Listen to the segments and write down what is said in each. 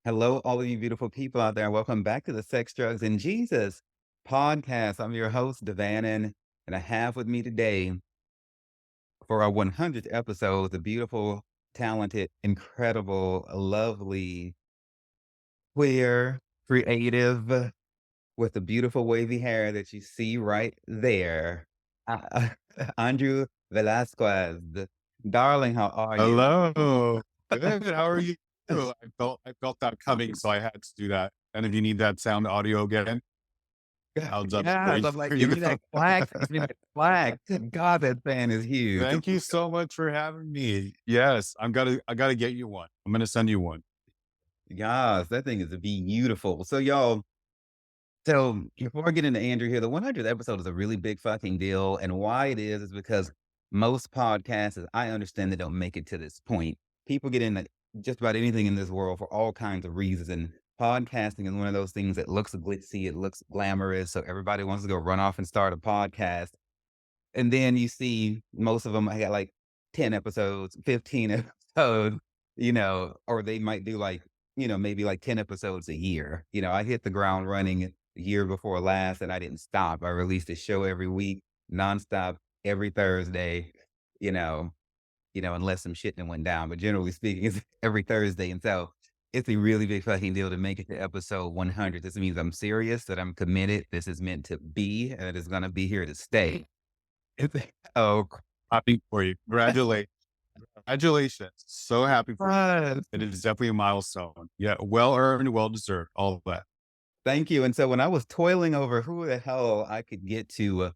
Hello, all of you beautiful people out there. Welcome back to the Sex, Drugs, and Jesus podcast. I'm your host, Devanin, and I have with me today for our 100th episode the beautiful, talented, incredible, lovely, queer, creative, with the beautiful wavy hair that you see right there, uh, Andrew Velasquez. Darling, how are you? Hello. Good. How are you? I felt that coming, so I had to do that. And if you need that sound audio again, I'll just Yes, wait I'm like, for give you me to that flag. Give me that flag. God, that fan is huge. Thank you so much for having me. Yes, I gotta get you one. I'm gonna send you one. Yes, that thing is beautiful. So, y'all, so before I get into Andrew here, the 100th episode is a really big fucking deal. And why it is because most podcasts, as I understand, they don't make it to this point. People get into just about anything in this world for all kinds of reasons. And podcasting is one of those things that looks glitzy, it looks glamorous. So everybody wants to go run off and start a podcast. And then you see most of them, I got like 10 episodes, 15 episodes, or they might do like, maybe like 10 episodes a year. I hit the ground running the year before last and I didn't stop. I released a show every week, nonstop, every Thursday, you know, unless some shit then went down. But generally speaking, it's every Thursday. And so it's a really big fucking deal to make it to episode 100. This means I'm serious, that I'm committed. This is meant to be, and it is going to be here to stay. It's oh, Happy for you. Congratulations. Congratulations. So happy for you. Christ. It is definitely a milestone. Yeah, well earned, well deserved. All of that. Thank you. And so when I was toiling over who the hell I could get to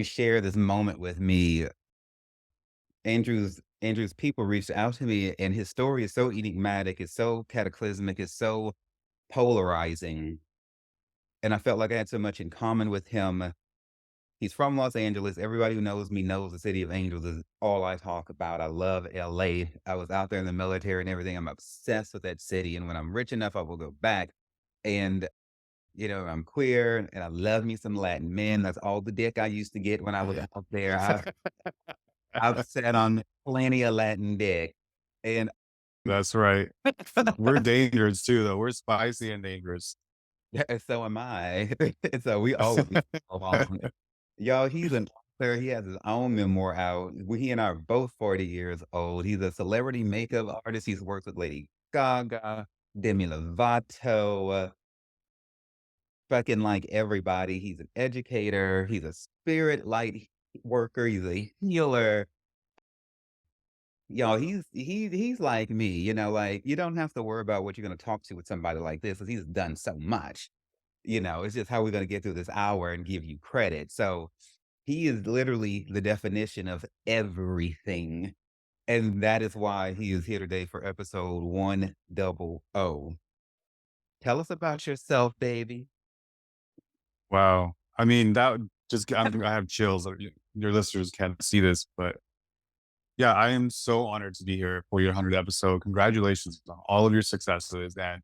share this moment with me, Andrew's people reached out to me, and his story is so enigmatic, it's so cataclysmic, it's so polarizing, and I felt like I had so much in common with him. He's from Los Angeles. Everybody who knows me knows the city of angels is all I talk about. I love LA. I was out there in the military and everything. I'm obsessed with that city. And when I'm rich enough, I will go back. And, I'm queer and I love me some Latin men. That's all the dick I used to get when I was out there. I've sat on plenty of Latin dick. And That's right. We're dangerous too, though. We're spicy and dangerous. so am I. And so we always get along. Y'all, he's an author. He has his own memoir out. He and I are both 40 years old. He's a celebrity makeup artist. He's worked with Lady Gaga, Demi Lovato, fucking like everybody. He's an educator. He's a spirit light worker. He's a healer. Y'all, he's like me, like you don't have to worry about what you're gonna talk to with somebody like this because he's done so much. It's just how we're gonna get through this hour and give you credit. So he is literally the definition of everything. And that is why he is here today for episode 100. Tell us about yourself, baby. Wow. I mean, that just I have chills. Your listeners can't see this, but yeah, I am so honored to be here for your 100th episode. Congratulations on all of your successes and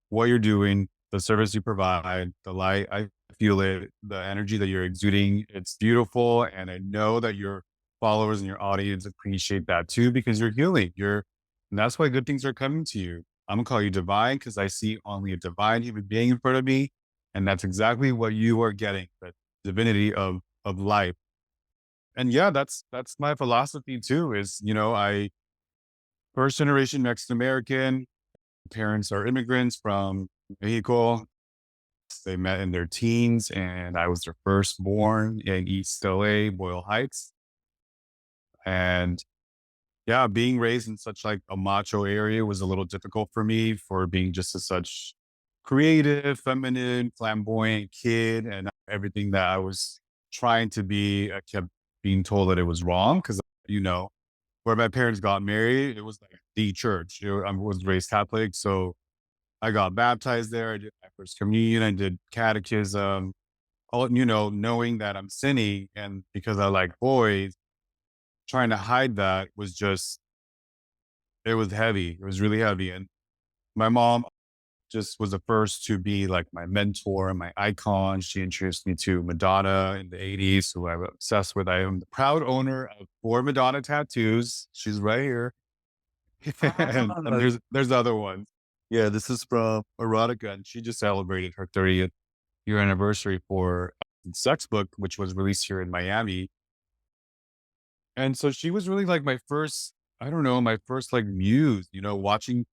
what you're doing, the service you provide, the light. I feel it, the energy that you're exuding. It's beautiful. And I know that your followers and your audience appreciate that too, because you're healing. And that's why good things are coming to you. I'm gonna call you divine because I see only a divine human being in front of me. And that's exactly what you are getting, the divinity of life. And yeah, that's my philosophy too, is, I first generation Mexican American, parents are immigrants from Mexico. They met in their teens and I was their firstborn in East LA, Boyle Heights. And yeah, being raised in such like a macho area was a little difficult for me for being just a such creative, feminine, flamboyant kid and everything that I was trying to be. I kept being told that it was wrong because, where my parents got married, it was like the church. I was raised Catholic, so I got baptized there. I did my first communion. I did catechism. All knowing that I'm sinning, and because I like boys, trying to hide that was just it was heavy. It was really heavy, and my mom just was the first to be like my mentor and my icon. She introduced me to Madonna in the '80s, who I'm obsessed with. I am the proud owner of 4 Madonna tattoos. She's right here, and Ah, there's other ones. Yeah, this is from Erotica, and she just celebrated her 30th year anniversary for Sex Book, which was released here in Miami. And so she was really like my first, I don't know, my first like muse, watching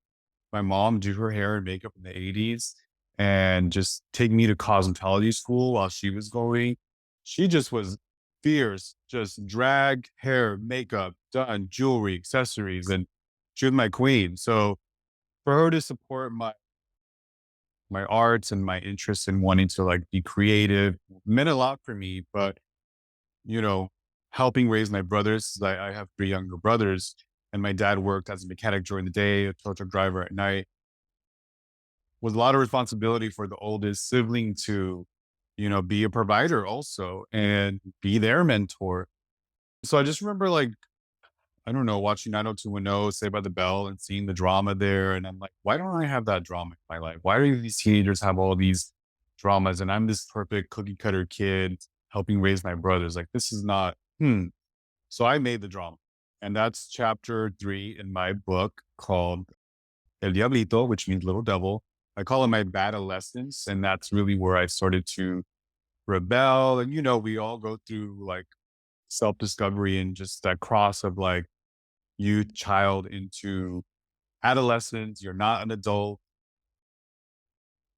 my mom do her hair and makeup in the 80s and just take me to cosmetology school while she was going. She just was fierce, just drag, hair, makeup, done, jewelry, accessories, and she was my queen. So for her to support my arts and my interest in wanting to like be creative meant a lot for me. But you know, helping raise my brothers, 'cause I have three younger brothers, and my dad worked as a mechanic during the day, a tow truck driver at night, was a lot of responsibility for the oldest sibling to, be a provider also and be their mentor. So I just remember like, I don't know, watching 90210, Saved by the Bell, and seeing the drama there. And I'm like, why don't I have that drama in my life? Why do these teenagers have all these dramas? And I'm this perfect cookie cutter kid helping raise my brothers. Like, this is not, So I made the drama. And that's chapter 3 in my book called El Diablito, which means little devil. I call it my bad adolescence. And that's really where I started to rebel. And, we all go through like self discovery and just that cross of like youth, child into adolescence. You're not an adult.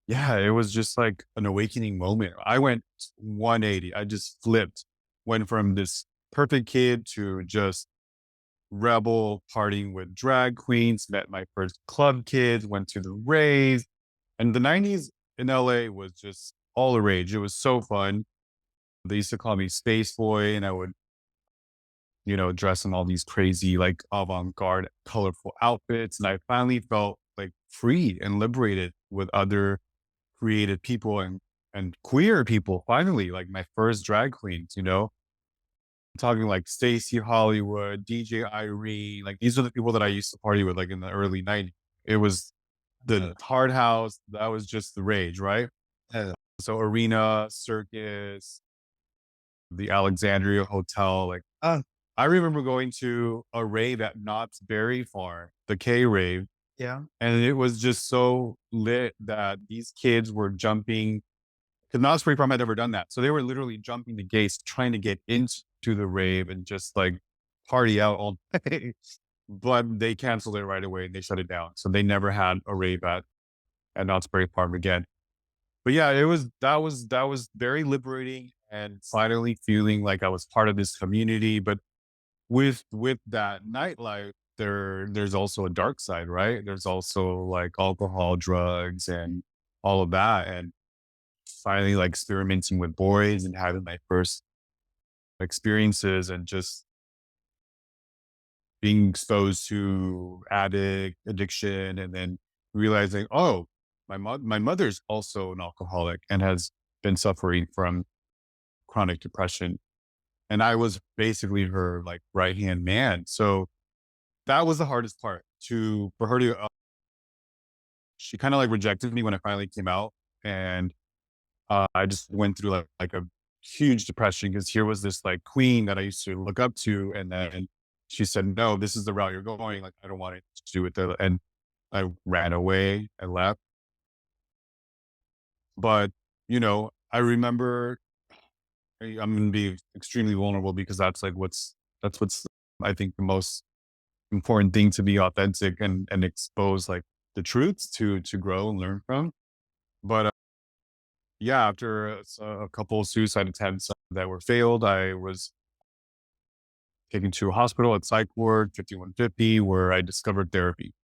Yeah, it was just like an awakening moment. I went 180. I just flipped, went from this perfect kid to just rebel, partying with drag queens, met my first club kids, went to the raves. And the 90s in LA was just all the rage. It was so fun. They used to call me Space Boy, and I would, dress in all these crazy, like avant garde, colorful outfits. And I finally felt like free and liberated with other creative people and queer people. Finally, like my first drag queens, talking like Stacey Hollywood, DJ Irene, like these are the people that I used to party with like in the early 90s. It was the Uh, hard house, that was just the rage, right? uh, So Arena, Circus, the Alexandria Hotel, like oh, I remember going to a rave at Knott's Berry Farm, the K rave, yeah. and it was just so lit that these kids were jumping because Knott's Berry Farm had never done that. So they were literally jumping the gates trying to get into the rave and just like party out all day. But they canceled it right away and they shut it down. So they never had a rave at Knott's Berry Farm again. But yeah, that was very liberating and finally feeling like I was part of this community. But with that nightlife, there's also a dark side, right? There's also like alcohol, drugs, and all of that. And finally like experimenting with boys and having my first experiences and just being exposed to addiction and then realizing, oh, my mother's also an alcoholic and has been suffering from chronic depression. And I was basically her like right hand man. So that was the hardest part to for her to she kind of like rejected me when I finally came out. And I just went through like a huge depression because here was this like queen that I used to look up to, and then she said, "No, this is the route you're going. Like, I don't want it to do with it." And I ran away. I left. But I remember I'm going to be extremely vulnerable because that's what's I think the most important thing to be authentic and expose like the truths to grow and learn from. But yeah, after a couple of suicide attempts that were failed, I was taken to a hospital at Psych ward 5150 where I discovered therapy.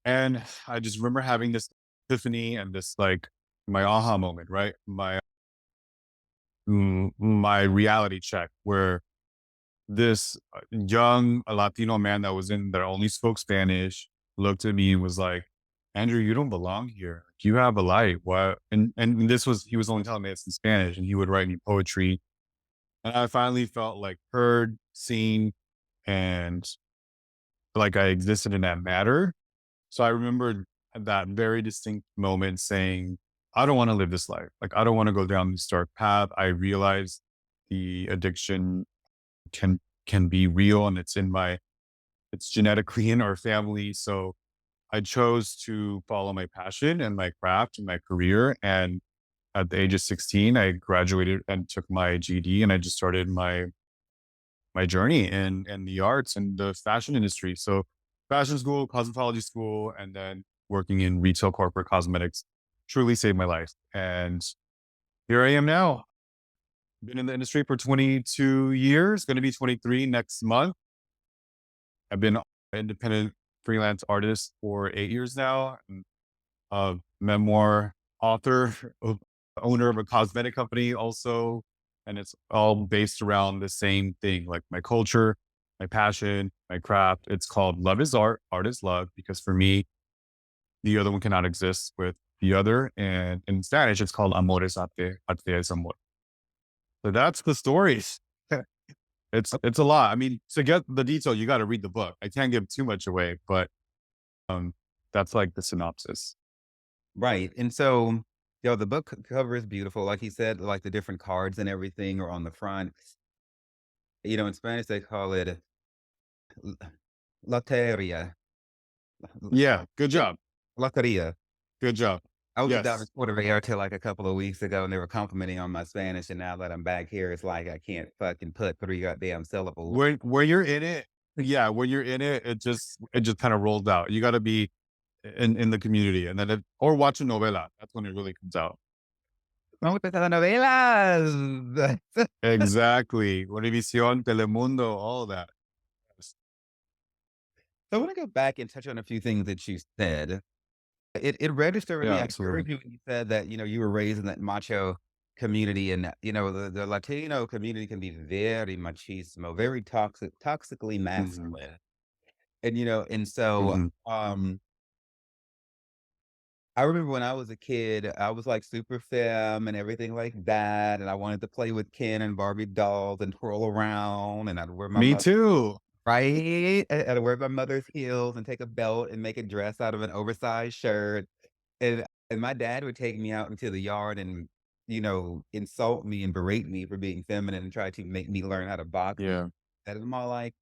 And I just remember having this epiphany and this like my aha moment, right? My reality check where this young Latino man that was in that only spoke Spanish looked at me and was like, Andrew, you don't belong here. You have a light. What? And this was he was only telling me this in Spanish, and he would write me poetry. And I finally felt like heard, seen, and like I existed in that matter. So I remember that very distinct moment saying, I don't want to live this life. Like I don't want to go down this dark path. I realized the addiction can be real and it's genetically in our family. So I chose to follow my passion and my craft and my career. And at the age of 16, I graduated and took my GED, and I just started my journey in the arts and the fashion industry. So fashion school, cosmetology school, and then working in retail corporate cosmetics truly saved my life. And here I am now. Been in the industry for 22 years, going to be 23 next month. I've been an independent freelance artist for 8 years now. I'm a memoir author, owner of a cosmetic company also. And it's all based around the same thing, like my culture, my passion, my craft. It's called Love is Art, Art is Love, because for me, the other one cannot exist with the other. And in Spanish, it's called Amor es Arte, Arte es Amor. So that's the stories. It's a lot. I mean, to get the detail, you got to read the book. I can't give too much away, but um, that's like the synopsis. Right, and so, the book cover is beautiful, like he said, like, the different cards and everything are on the front. In Spanish, they call it l loteria, Yeah, good yeah, job. loteria. Good job. I was down in Yes. Puerto Vallarta, like, a couple of weeks ago, and they were complimenting on my Spanish, and now that I'm back here, it's like I can't fucking put 3 goddamn syllables. When you're in it, yeah, when you're in it, it just kind of rolls out. You got to be in the community, and then or watch a novela. That's when it really comes out. "Vamos a empezar novelas." Exactly. Univision, Telemundo, all of that. So I wanna go back and touch on a few things that you said. It registered with me. Yeah, I absolutely. heard you when you said that, you were raised in that macho community and, the Latino community can be very machismo, very toxically Hmm. masculine. And Hmm. I remember when I was a kid, I was, like, super femme and everything like that, and I wanted to play with Ken and Barbie dolls and twirl around, and I'd wear my Me too. right? I'd wear my mother's heels and take a belt and make a dress out of an oversized shirt. And my dad would take me out into the yard and, insult me and berate me for being feminine and try to make me learn how to box and Yeah. that. And I'm all like,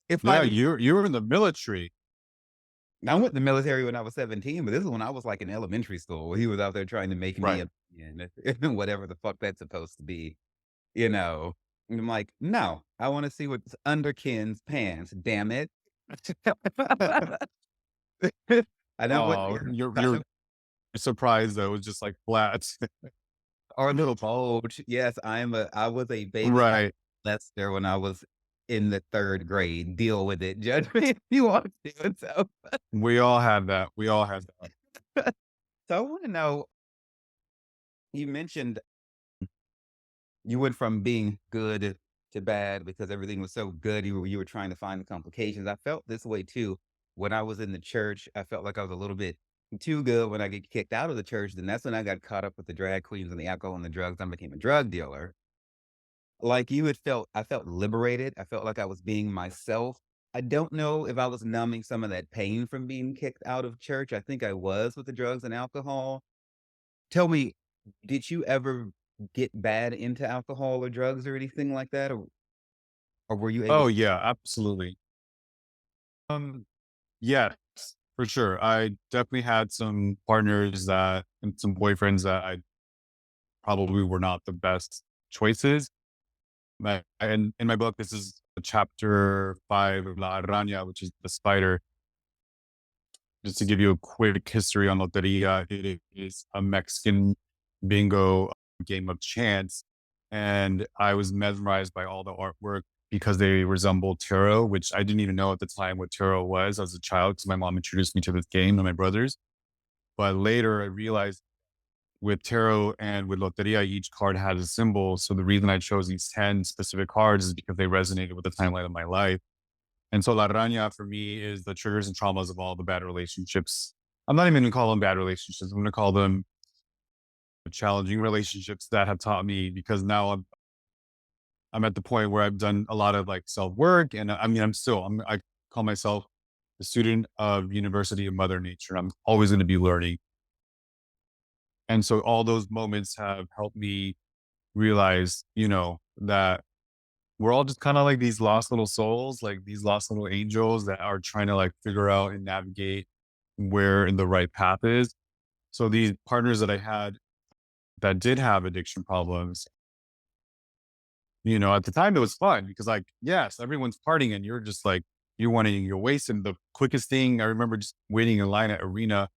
if I Yeah, didn't you were in the military. I went in the military when I was 17, but this is when I was, like, in elementary school. He was out there trying to make me Right. a man, whatever the fuck that's supposed to be, you know? And I'm like, "No, I wanna see what's under Ken's pants, damn it." I don't want Oh, your you're surprised though. It was just like flat. or a little bulge. Yes, I was a baby Right. molester when I was in the 3rd grade. Deal with it. Judge me if you want to. And so We all had that. We all had that. so I wanna know, you mentioned you went from being good to bad because everything was so good, you were trying to find the complications. I felt this way too when I was in the church. I felt like I was a little bit too good when I get kicked out of the church. Then that's when I got caught up with the drag queens and the alcohol and the drugs. I became a drug dealer. Like you had felt, I felt liberated. I felt like I was being myself. I don't know if I was numbing some of that pain from being kicked out of church. I think I was with the drugs and alcohol. Tell me, did you ever get bad into alcohol or drugs or anything like that? Or were you able Oh to yeah, absolutely. Yes, for sure. I definitely had some partners that and some boyfriends that I probably were not the best choices. And in my book, this is chapter 5 of La Araña, which is the spider. Just to give you a quick history on Loteria, it is a Mexican bingo game of chance. And I was mesmerized by all the artwork because they resemble tarot, which I didn't even know at the time what tarot was as a child because my mom introduced me to this game and my brothers. But later I realized with tarot and with Loteria, each card had a symbol. So the reason I chose these 10 specific cards is because they resonated with the timeline of my life. And so La Raña for me is the triggers and traumas of all the bad relationships. I'm not even going to call them bad relationships. I'm going to call them challenging relationships that have taught me because now I'm at the point where I've done a lot of like self work, and I mean I call myself a student of University of Mother Nature. I'm always going to be learning, and so all those moments have helped me realize, that we're all just kind of like these lost little souls, like these lost little angels that are trying to like figure out and navigate where in the right path is. So these partners that I had that did have addiction problems, at the time it was fun because like, yes, everyone's partying and you're just like, you're wasting the quickest thing. I remember just waiting in line at Arena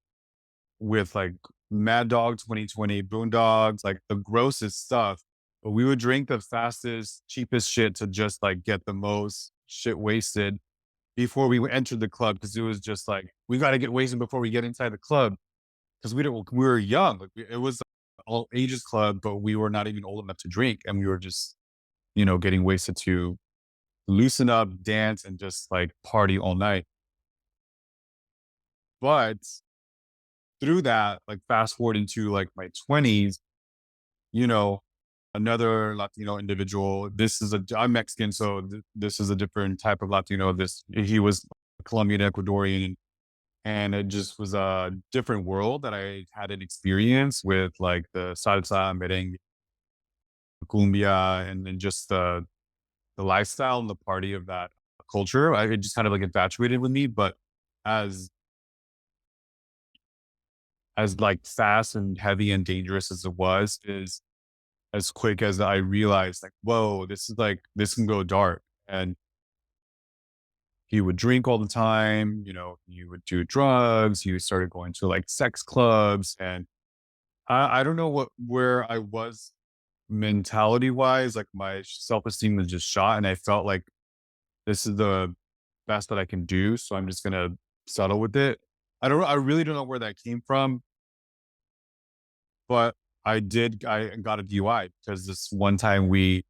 with like Mad Dog 2020, Boondocks, like the grossest stuff. But we would drink the fastest, cheapest shit to just like get the most shit wasted before we entered the club because it was just like we got to get wasted before we get inside the club because we were young. Like it was all ages club, but we were not even old enough to drink, and we were just getting wasted to loosen up, dance, and just like party all night. But through that, like fast forward into like my 20s, you know, another Latino individual. I'm Mexican, so this is a different type of Latino. He was Colombian, Ecuadorian, and it just was a different world that I had an experience with, like the salsa, merengue, cumbia, and then just the lifestyle and the party of that culture. It just kind of like infatuated with me, but as like fast and heavy and dangerous as it was, is as quick as I realized, like, whoa, this can go dark. And he would drink all the time, he would do drugs, he started going to like sex clubs. And I don't know where I was mentality wise, like my self esteem was just shot. And I felt like this is the best that I can do. So I'm just gonna settle with it. I really don't know where that came from, but I got a DUI because this one time we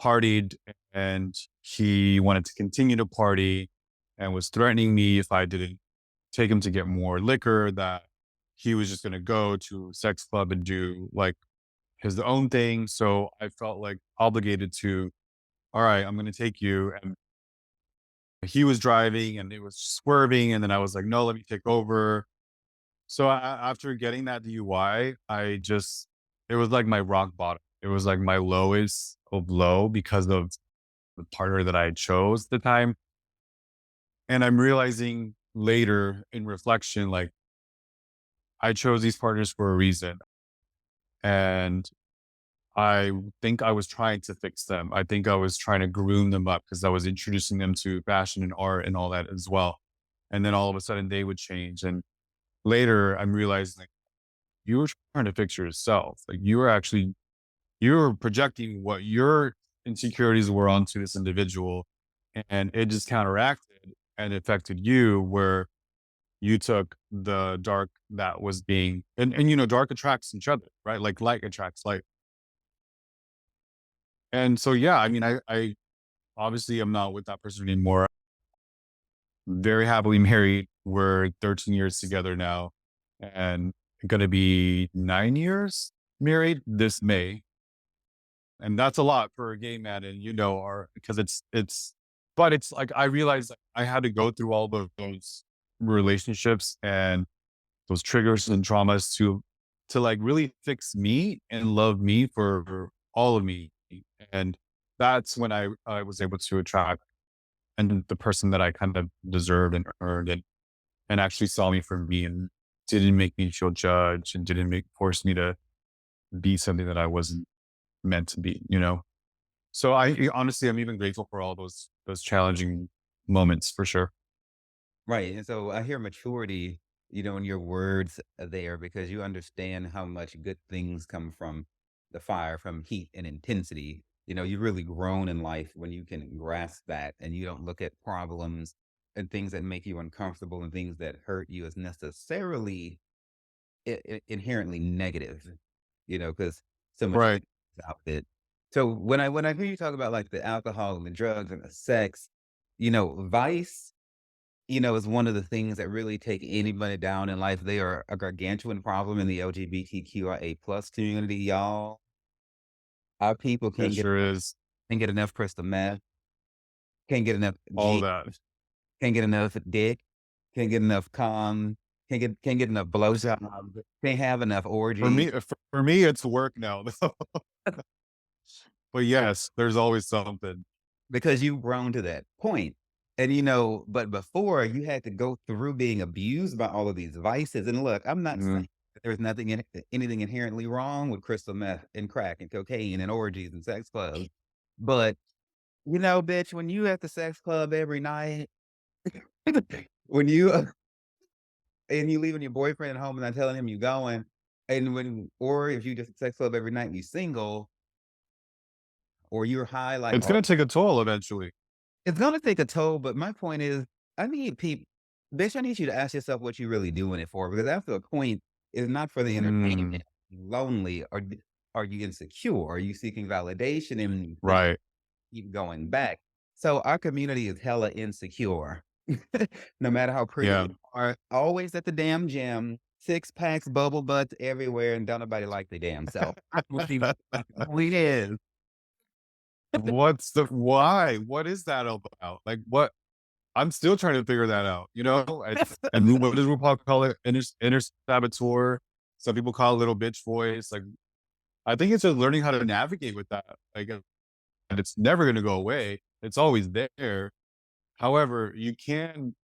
partied and he wanted to continue to party and was threatening me if I didn't take him to get more liquor, that he was just going to go to a sex club and do like his own thing. So I felt like obligated to, all right, I'm going to take you. And he was driving and it was swerving. And then I was like, no, let me take over. So after getting that DUI, it was like my rock bottom. It was like my lowest of low because of the partner that I chose at the time. And I'm realizing later in reflection, like I chose these partners for a reason. And I think I was trying to fix them. I think I was trying to groom them up because I was introducing them to fashion and art and all that as well. And then all of a sudden they would change. And later I'm realizing like you were trying to fix yourself. Like you were projecting what your insecurities were onto this individual, and it just counteracted and affected you where you took the dark that was being and dark attracts each other, right? Like light attracts light. And so yeah, I mean I obviously I'm not with that person anymore. Very happily married. We're 13 years together now and gonna be 9 years married this May. And that's a lot for a gay man, and or because but it's like I realized I had to go through all of those relationships and those triggers and traumas to like really fix me and love me for all of me. And that's when I was able to attract and the person that I kind of deserved and earned, and actually saw me for me and didn't make me feel judged and didn't make force me to be something that I wasn't meant to be. So honestly, I'm even grateful for all those challenging moments for sure. Right, and so I hear maturity, in your words there because you understand how much good things come from the fire, from heat and intensity. You've really grown in life when you can grasp that and you don't look at problems and things that make you uncomfortable and things that hurt you as necessarily inherently negative, because so much Right. good is out it. So when I hear you talk about like the alcohol and the drugs and the sex, vice is one of the things that really take anybody down in life. They are a gargantuan problem in the LGBTQIA plus community, y'all. Our people It sure is. can't get enough crystal meth, can't get enough All G, that. can't get enough dick, can't get enough cum, can't get enough blowjob, can't have enough orgies. For me, it's work now. But yes, there's always something. because you've grown to that point. And, but before you had to go through being abused by all of these vices. And look, I'm not saying Mhm. that there's nothing in anything inherently wrong with crystal meth and crack and cocaine and orgies and sex clubs. But, bitch, when you at the sex club every night, when you and you leaving your boyfriend at home and not telling him you going, or if you just at sex club every night and you single, or you're high like It's gonna take a toll eventually. it's gonna take a toll, but my point is, I need people bitch, I need you to ask yourself what you really doing it for, because after a point, it's not for the Mm, entertainment. Lonely, or are you insecure? Are you seeking validation and think right. keep going back? So our community is hella insecure. No matter how pretty Yeah. you are, always at the damn gym, six packs, bubble butts everywhere, and don't nobody like the damn self. We is. What's the why? What is that about? Like, what I'm still trying to figure that out, you know? And what does RuPaul call it? Inner saboteur. Some people call it little bitch voice. Like, I think it's just learning how to navigate with that. Like, and it's never gonna go away. It's always there. However, you can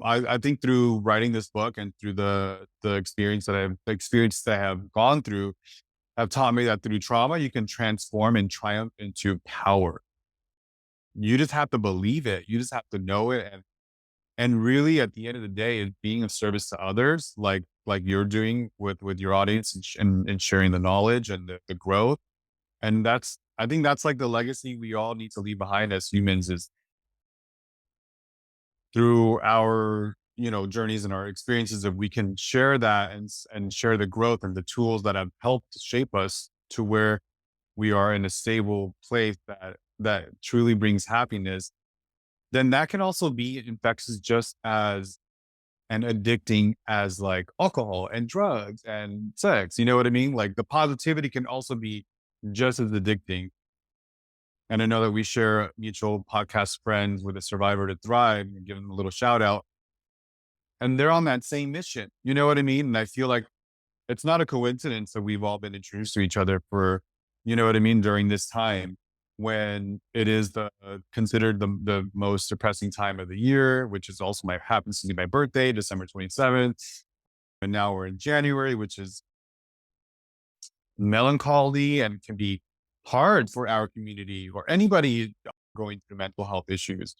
I think through writing this book and through the experience that I have gone through have taught me that through trauma you can transform and triumph into power. You just have to believe it. You just have to know it, and really at the end of the day is being of service to others like you're doing with your audience and sharing the knowledge and the growth. And I think that's like the legacy we all need to leave behind as humans is through our journeys and our experiences, if we can share that and share the growth and the tools that have helped shape us to where we are in a stable place that truly brings happiness, then that can also be infectious just as and addicting as like alcohol and drugs and sex. You know what I mean? Like the positivity can also be just as addicting. And I know that we share mutual podcast friends with a survivor to thrive and give them a little shout out. And they're on that same mission. You know what I mean? And I feel like it's not a coincidence that we've all been introduced to each other for, you know what I mean, during this time when it is the considered the most depressing time of the year, which is also my happens to be my birthday, December 27th. And now we're in January, which is melancholy and can be hard for our community or anybody going through mental health issues.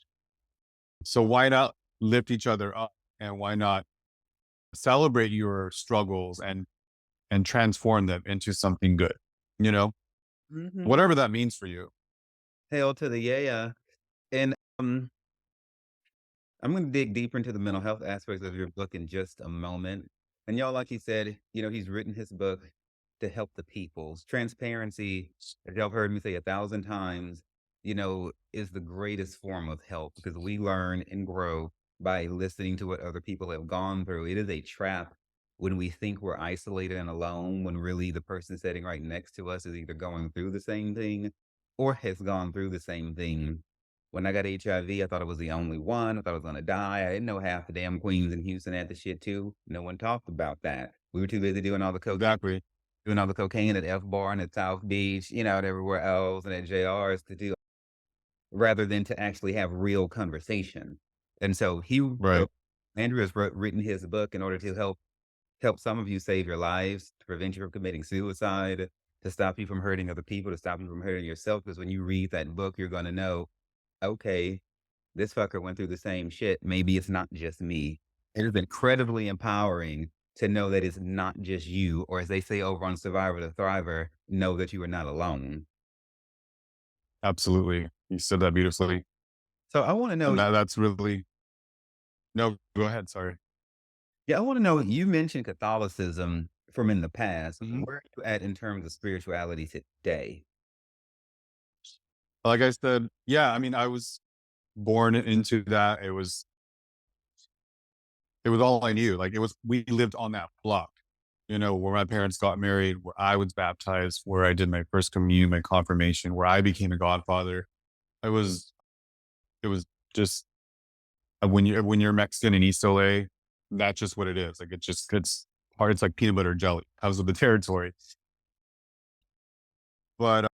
So why not lift each other up, and why not celebrate your struggles and transform them into something good, you know, Mhm. whatever that means for you. Hail to the yeah. And I'm going to dig deeper into the mental health aspects of your book in just a moment. And y'all, like he said, he's written his book to help the peoples. Transparency, as y'all have heard me say 1,000 times, is the greatest form of help because we learn and grow by listening to what other people have gone through. It is a trap when we think we're isolated and alone, when really the person sitting right next to us is either going through the same thing or has gone through the same thing. When I got HIV, I thought I was the only one. I thought I was gonna die. I didn't know half the damn queens in Houston had the shit too. No one talked about that. We were too busy Exactly. doing all the cocaine at F Bar and at South Beach, and everywhere else and at JR's to do rather than to actually have real conversation. And so Right. Andrew has written his book in order to help some of you save your lives, to prevent you from committing suicide, to stop you from hurting other people, to stop you from hurting yourself. Because when you read that book, you're gonna know, okay, this fucker went through the same shit. Maybe it's not just me. It is incredibly empowering to know that it's not just you, or as they say over on Survivor the Thriver, know that you are not alone. Absolutely. You said that beautifully. So I want to know, And that's really, no, go ahead. Sorry. yeah, I want to know, you mentioned Catholicism from in the past. Mhm. Where are you at in terms of spirituality today? Like I said, yeah, I mean, I was born into that. It was all I knew. Like we lived on that block, where my parents got married, where I was baptized, where I did my first communion, my confirmation, where I became a godfather. It was, it was just when you're Mexican in East LA, that's just what it is. Like it's hard. It's like peanut butter jelly because of the territory. But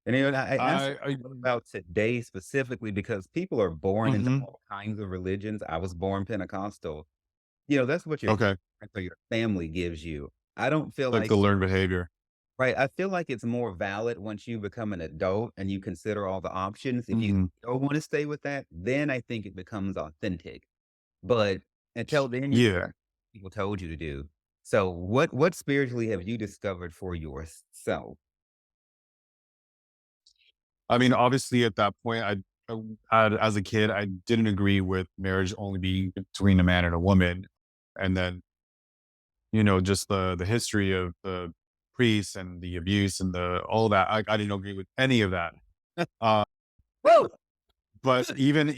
And, you know, I asked I about today specifically because people are born into mhm. all kinds of religions. I was born Pentecostal. You know, that's what your Okay. parents or your family gives you. I don't feel Like like the learned behavior. right, I feel like it's more valid once you become an adult and you consider all the options. If you Mhm. don't wanna stay with that, then I think it becomes authentic. But until then, you're Yeah. people told you to do. So what spiritually have you discovered for yourself? I mean, obviously, at that point, as a kid, I didn't agree with marriage only being between a man and a woman, and then just the history of the priests and the abuse and the all that. I didn't agree with any of that. Uh, Woo! but even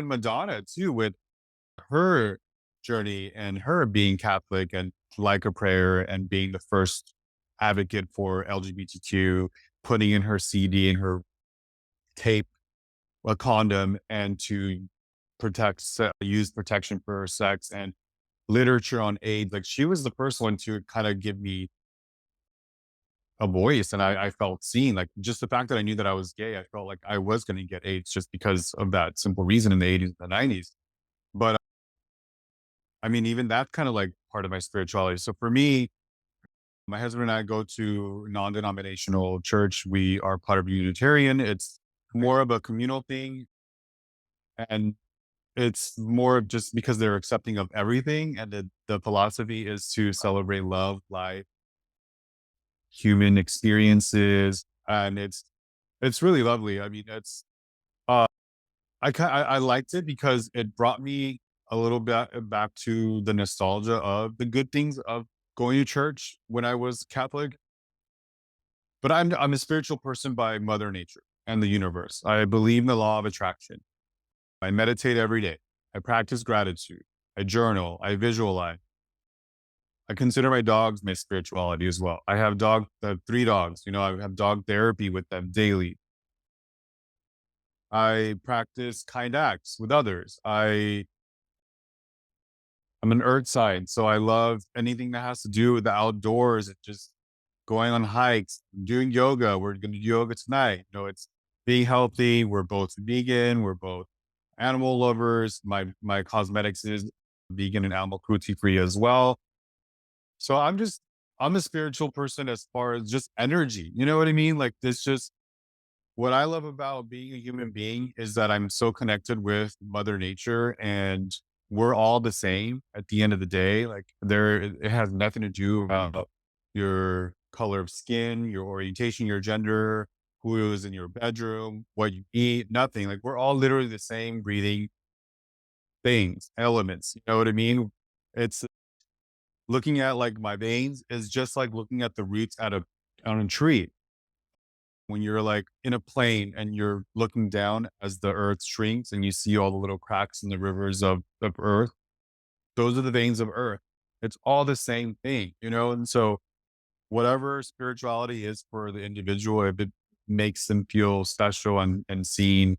Madonna too, with her journey and her being Catholic and like a prayer and being the first advocate for LGBTQ, putting in her CD and her tape a condom and to use protection for her sex and literature on AIDS. Like she was the first one to kind of give me a voice, and I felt seen. Like just the fact that I knew that I was gay, I felt like I was going to get AIDS just because of that simple reason in the 80s and the 90s. But I mean, even that's kind of like part of my spirituality. So for me, my husband and I go to non-denominational church. We are part of Unitarian. It's more of a communal thing, and it's more of just because they're accepting of everything, and the philosophy is to celebrate love, life, human experiences, and it's really lovely. I mean, uh, I liked it because it brought me a little bit back to the nostalgia of the good things of going to church when I was Catholic. But I'm a spiritual person by mother nature and the universe. I believe in the law of attraction. I meditate every day. I practice gratitude. I journal. I visualize. I consider my dogs my spirituality as well. I have 3 dogs. I have dog therapy with them daily. I practice kind acts with others. I'm an earth sign, so I love anything that has to do with the outdoors and just going on hikes, doing yoga. We're going to do yoga tonight. It's being healthy. We're both vegan. We're both animal lovers. My cosmetics is vegan and animal cruelty free as well. So I'm a spiritual person as far as just energy. You know what I mean? Like this just what I love about being a human being is that I'm so connected with Mother Nature and we're all the same at the end of the day. Like it has nothing to do about your color of skin, your orientation, your gender, who is in your bedroom, what you eat, nothing. Like we're all literally the same breathing things, elements. You know what I mean? It's looking at like my veins is just like looking at the roots on a tree. When you're like in a plane and you're looking down as the earth shrinks and you see all the little cracks in the rivers of earth, those are the veins of earth. It's all the same thing. And so whatever spirituality is for the individual, if it makes them feel special and seen,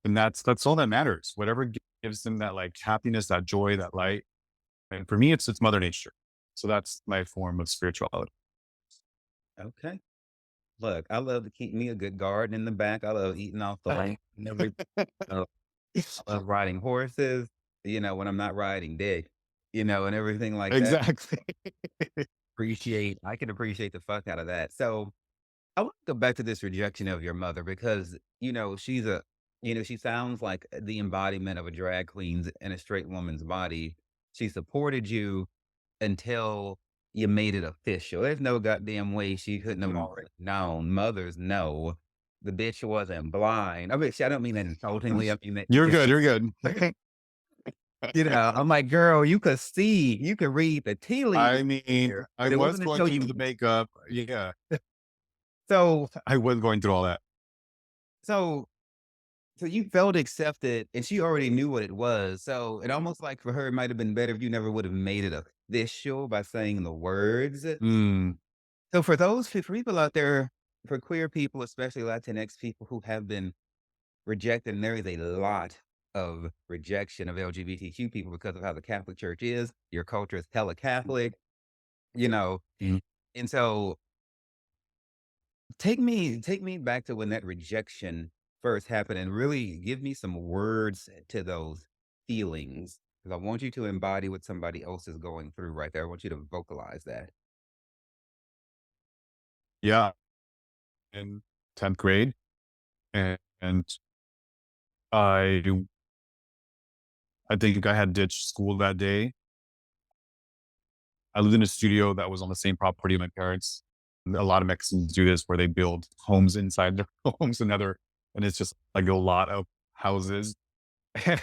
then that's all that matters. Whatever gives them that like happiness, that joy, that light. And for me, it's Mother Nature. So that's my form of spirituality. Okay. Look, I love to keep me a good garden in the back. I love eating off the land and everything. Uh, I love riding horses, when I'm not riding dick, and everything like that. Exactly. I can appreciate the fuck out of that. So I want to go back to this rejection of your mother because, she sounds like the embodiment of a drag queen's in a straight woman's body. She supported you until you made it official. There's no goddamn way she couldn't have Mm. already known. Mothers know the bitch wasn't blind. I mean, I don't mean that insultingly. I mean that, You're good. You're good. I'm like, girl, you could see, you could read the tea leaves I mean, here, I but it was wasn't going until through you. the makeup. Yeah, So, I was going through all that. so So you felt accepted, and she already knew what it was. So it almost like for her, it might have been better if you never would have made it official by saying the words. Mm, So for those for people out there, for queer people, especially Latinx people who have been rejected, and there is a lot of rejection of LGBTQ people because of how the Catholic Church is. Your culture is hella Catholic, you know, mm. and so Take me back to when that rejection first happened and really give me some words to those feelings, because I want you to embody what somebody else is going through right there. I want you to vocalize that. Yeah, in 10th grade, and I I think I had ditched school that day. I lived in a studio that was on the same property of my parents. And a lot of Mexicans do this where they build homes inside their homes and it's just like a lot of houses.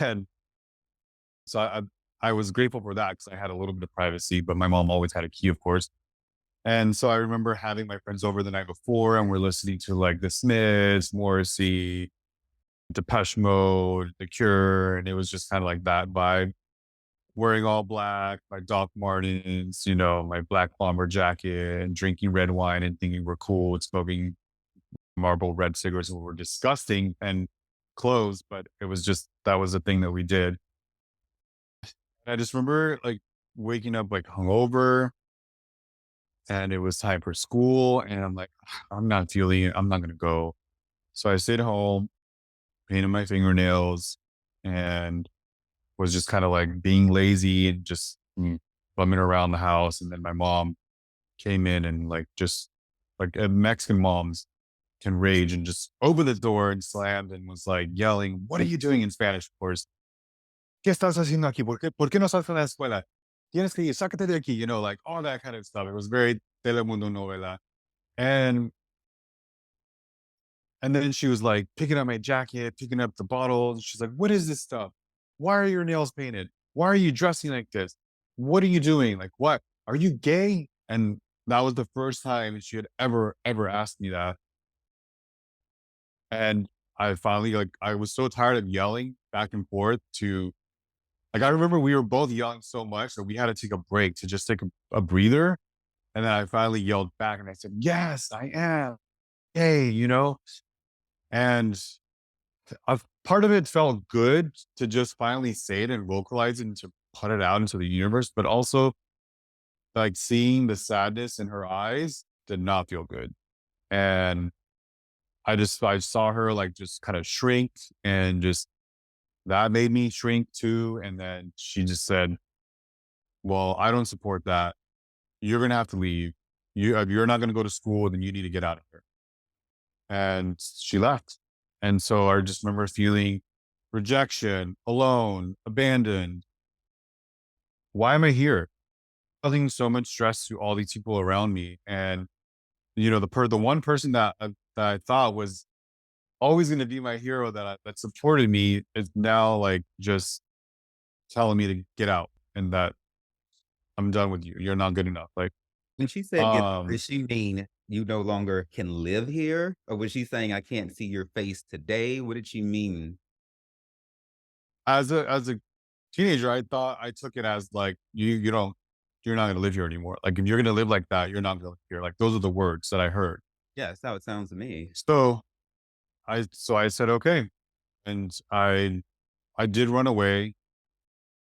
And so I was grateful for that because I had a little bit of privacy, but my mom always had a key, of course. And so I remember having my friends over the night before and we're listening to like the Smiths, Morrissey, Depeche Mode, The Cure, and it was just kind of like that vibe. Wearing all black, my Doc Martens, my black bomber jacket, and drinking red wine and thinking we're cool and smoking Marlboro red cigarettes were disgusting and clothes, but it was just that was the thing that we did. And I just remember like waking up like hungover and it was time for school. And I'm like, I'm not feeling it. I'm not going to go. So I stayed home, painted my fingernails, and was just kind of like being lazy and just bumming around the house. And then my mom came in and like just like Mexican moms can rage and just opened the door and slammed and was like yelling, "What are you doing?" in Spanish, of course. ¿Qué estás haciendo aquí? ¿Por qué no estás en la escuela? Tienes que ir, sácate de aquí, like all that kind of stuff. It was very Telemundo novela. And and then she was like picking up my jacket, picking up the bottles. She's like, "What is this stuff? Why are your nails painted? Why are you dressing like this? What are you doing? Like, what? Are you gay?" And that was the first time she had ever asked me that. And I finally, like, I was so tired of yelling back and forth to, like, I remember we were both yelling so much that we had to take a break to just take a breather. And then I finally yelled back and I said, "Yes, I am gay." And a part of it felt good to just finally say it and vocalize it and to put it out into the universe, but also like seeing the sadness in her eyes did not feel good. And I saw her like just kind of shrink and just that made me shrink too. And then she just said, "Well, I don't support that. You're going to have to leave. If you're not going to go to school, then you need to get out of here." And she left. And so I just remember feeling rejection, alone, abandoned. Why am I here? Causing so much stress to all these people around me. And, the one person that I thought was always going to be my hero that supported me is now like just telling me to get out and that I'm done with you. You're not good enough. Like, When she said, "Get," um, does she mean you no longer can live here? Or was she saying, "I can't see your face today"? What did she mean? as a teenager, I took it as like you're not gonna live here anymore. Like if you're gonna live like that, you're not gonna live here. Like those are the words that I heard. Yeah, that's how it sounds to me. So I said okay, and I did run away.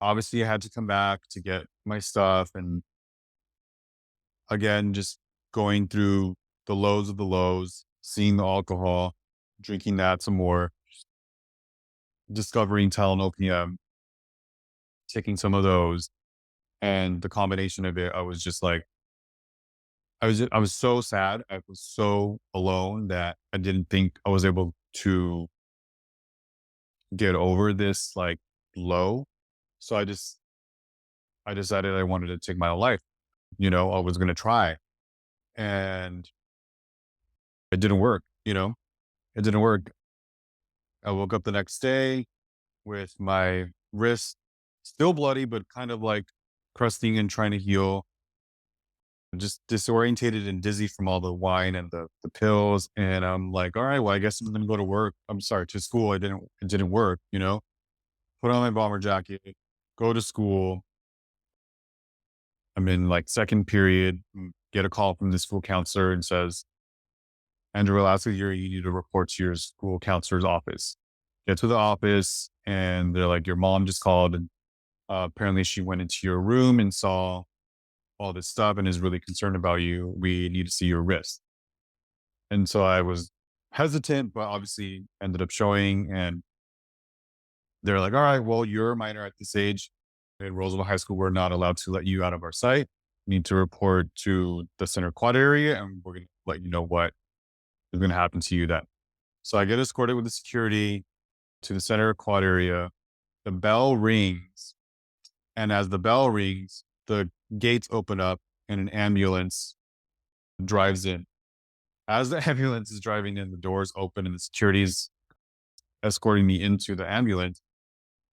Obviously, I had to come back to get my stuff, and again, just going through the lows of the lows, seeing the alcohol, drinking that some more, discovering Telenopia, taking some of those, and the combination of it, I was just like I was so sad. I was so alone that I didn't think I was able to get over this like low. So I decided I wanted to take my own life. I was gonna try. And it didn't work, It didn't work. I woke up the next day with my wrist still bloody, but kind of like crusting and trying to heal. Just disorientated and dizzy from all the wine and the pills. And I'm like, all right, well, I guess I'm gonna go to work. I'm sorry, to school. It didn't work. Put on my bomber jacket, go to school. I'm in like second period, get a call from the school counselor and says, "Andrew Vela, you need to report to your school counselor's office." Get to the office and they're like, "Your mom just called and apparently she went into your room and saw all this stuff and is really concerned about you. We need to see your wrist." And so I was hesitant, but obviously ended up showing. And they're like, all right, well, you're a minor at this age. In Roseville High School, we're not allowed to let you out of our site. You need to report to the center quad area, and we're going to let you know what is going to happen to you then. So I get escorted with the security to the center quad area. The bell rings. And as the bell rings, the gates open up and an ambulance drives in. As the ambulance is driving in, the doors open and the security's escorting me into the ambulance.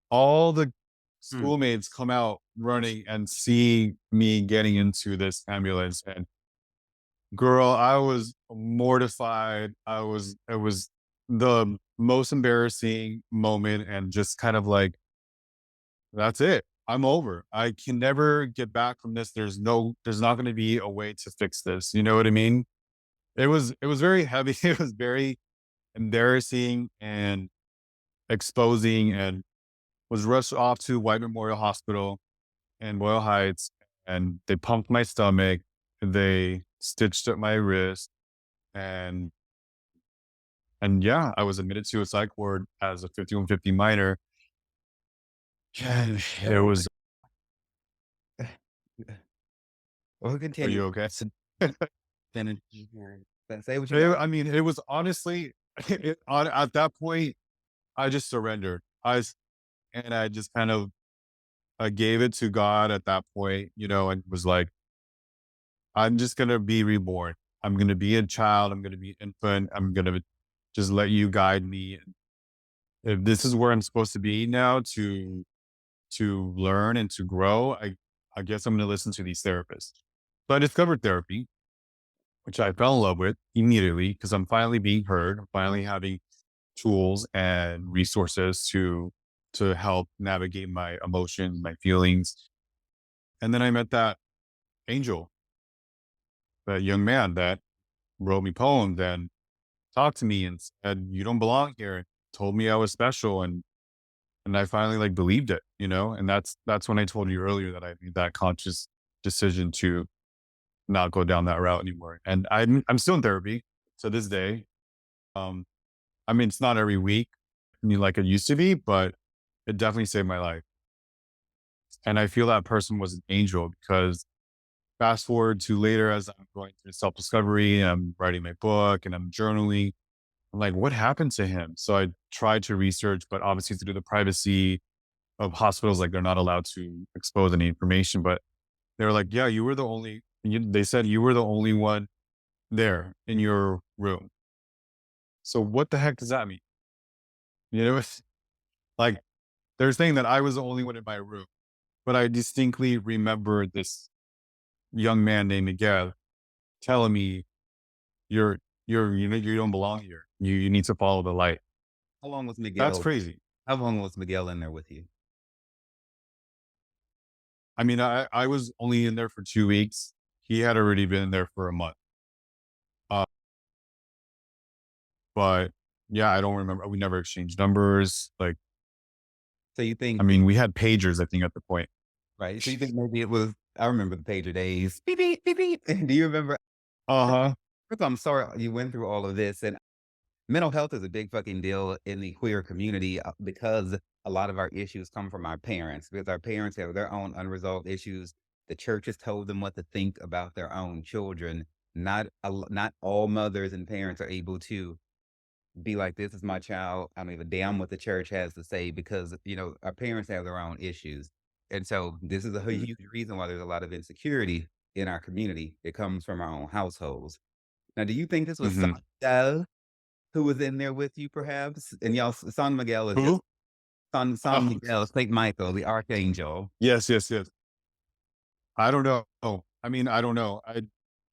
All the Mm. schoolmates come out running and see me getting into this ambulance. And girl, I was mortified. It was the most embarrassing moment and just kind of like, that's it. I'm over. I can never get back from this. There's not going to be a way to fix this. You know what I mean? It was very heavy. It was very embarrassing and exposing, and was rushed off to White Memorial Hospital in Boyle Heights, and they pumped my stomach. They stitched up my wrist, and yeah, I was admitted to a psych ward as a 5150 minor. And it Oh, was, well, are continue. you okay? So finish. Say what you got. I mean, it was honestly, at that point, I just surrendered. And I just kind of gave it to God at that point, you know, and was like, I'm just going to be reborn. I'm going to be a child. I'm going to be an infant. I'm going to just let you guide me. If this is where I'm supposed to be now to learn and to grow, I guess I'm going to listen to these therapists. So I discovered therapy, which I fell in love with immediately because I'm finally being heard. I'm finally having tools and resources to help navigate my emotions, my feelings. And then I met that angel, that young man that wrote me poems and talked to me and said, "You don't belong here." Told me I was special, and I finally like believed it, you know. And that's when I told you earlier that I made that conscious decision to not go down that route anymore. And I'm still in therapy to this day. Um, I mean, it's not every week, like it used to be, but it definitely saved my life. And I feel that person was an angel because fast forward to later as I'm going through self discovery, I'm writing my book and I'm journaling. I'm like, what happened to him? So I tried to research, but obviously through the privacy of hospitals, like they're not allowed to expose any information. But they were like, yeah, you were the only, they said you were the only one there in your room. So what the heck does that mean? You know, it's like they're saying that I was the only one in my room, but I distinctly remember this young man named Miguel telling me, "You're you don't belong here. You need to follow the light." How long was That's Miguel? crazy. How long was Miguel in there with you? I mean, I was only in there for 2 weeks. He had already been in there for a month. Uh, but yeah, I don't remember. We never exchanged numbers. Like, So you I think, mean, we had pagers, I think, at the point. right? So you think maybe it was? I remember the pager days. Beep beep beep beep. Do you remember? Uh huh. First, I'm sorry you went through all of this, and mental health is a big fucking deal in the queer community because a lot of our issues come from our parents because our parents have their own unresolved issues. The church has told them what to think about their own children. Not all mothers and parents are able to be like, "This is my child. I don't give a damn what the church has to say," because, our parents have their own issues. And so this is a huge reason why there's a lot of insecurity in our community. It comes from our own households. Now, do you think this was Hmm. Santel who was in there with you perhaps? And y'all, San Miguel is just Who? San Oh, Miguel, Saint Michael, the archangel. yes, yes, yes. I don't know. Oh, I mean, I don't know.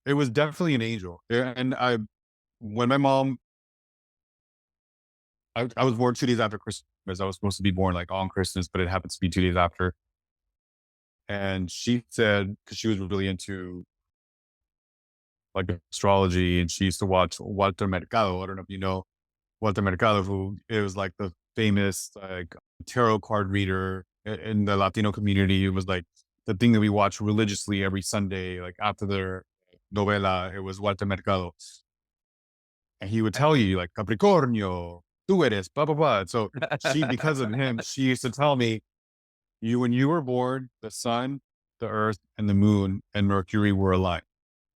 It was definitely an angel. And when my mom, I was born 2 days after Christmas. I was supposed to be born like on Christmas, but it happens to be 2 days after. And she said, because she was really into like astrology and she used to watch Walter Mercado. I don't know if you know Walter Mercado, who it was like the famous like tarot card reader in the Latino community. It was like the thing that we watch religiously every Sunday, like after their novela. It was Walter Mercado. and he would tell you like Capricornio, tú eres, blah blah blah. So because of him, she used to tell me, you when you were born, the sun, the earth, and the moon and Mercury were aligned,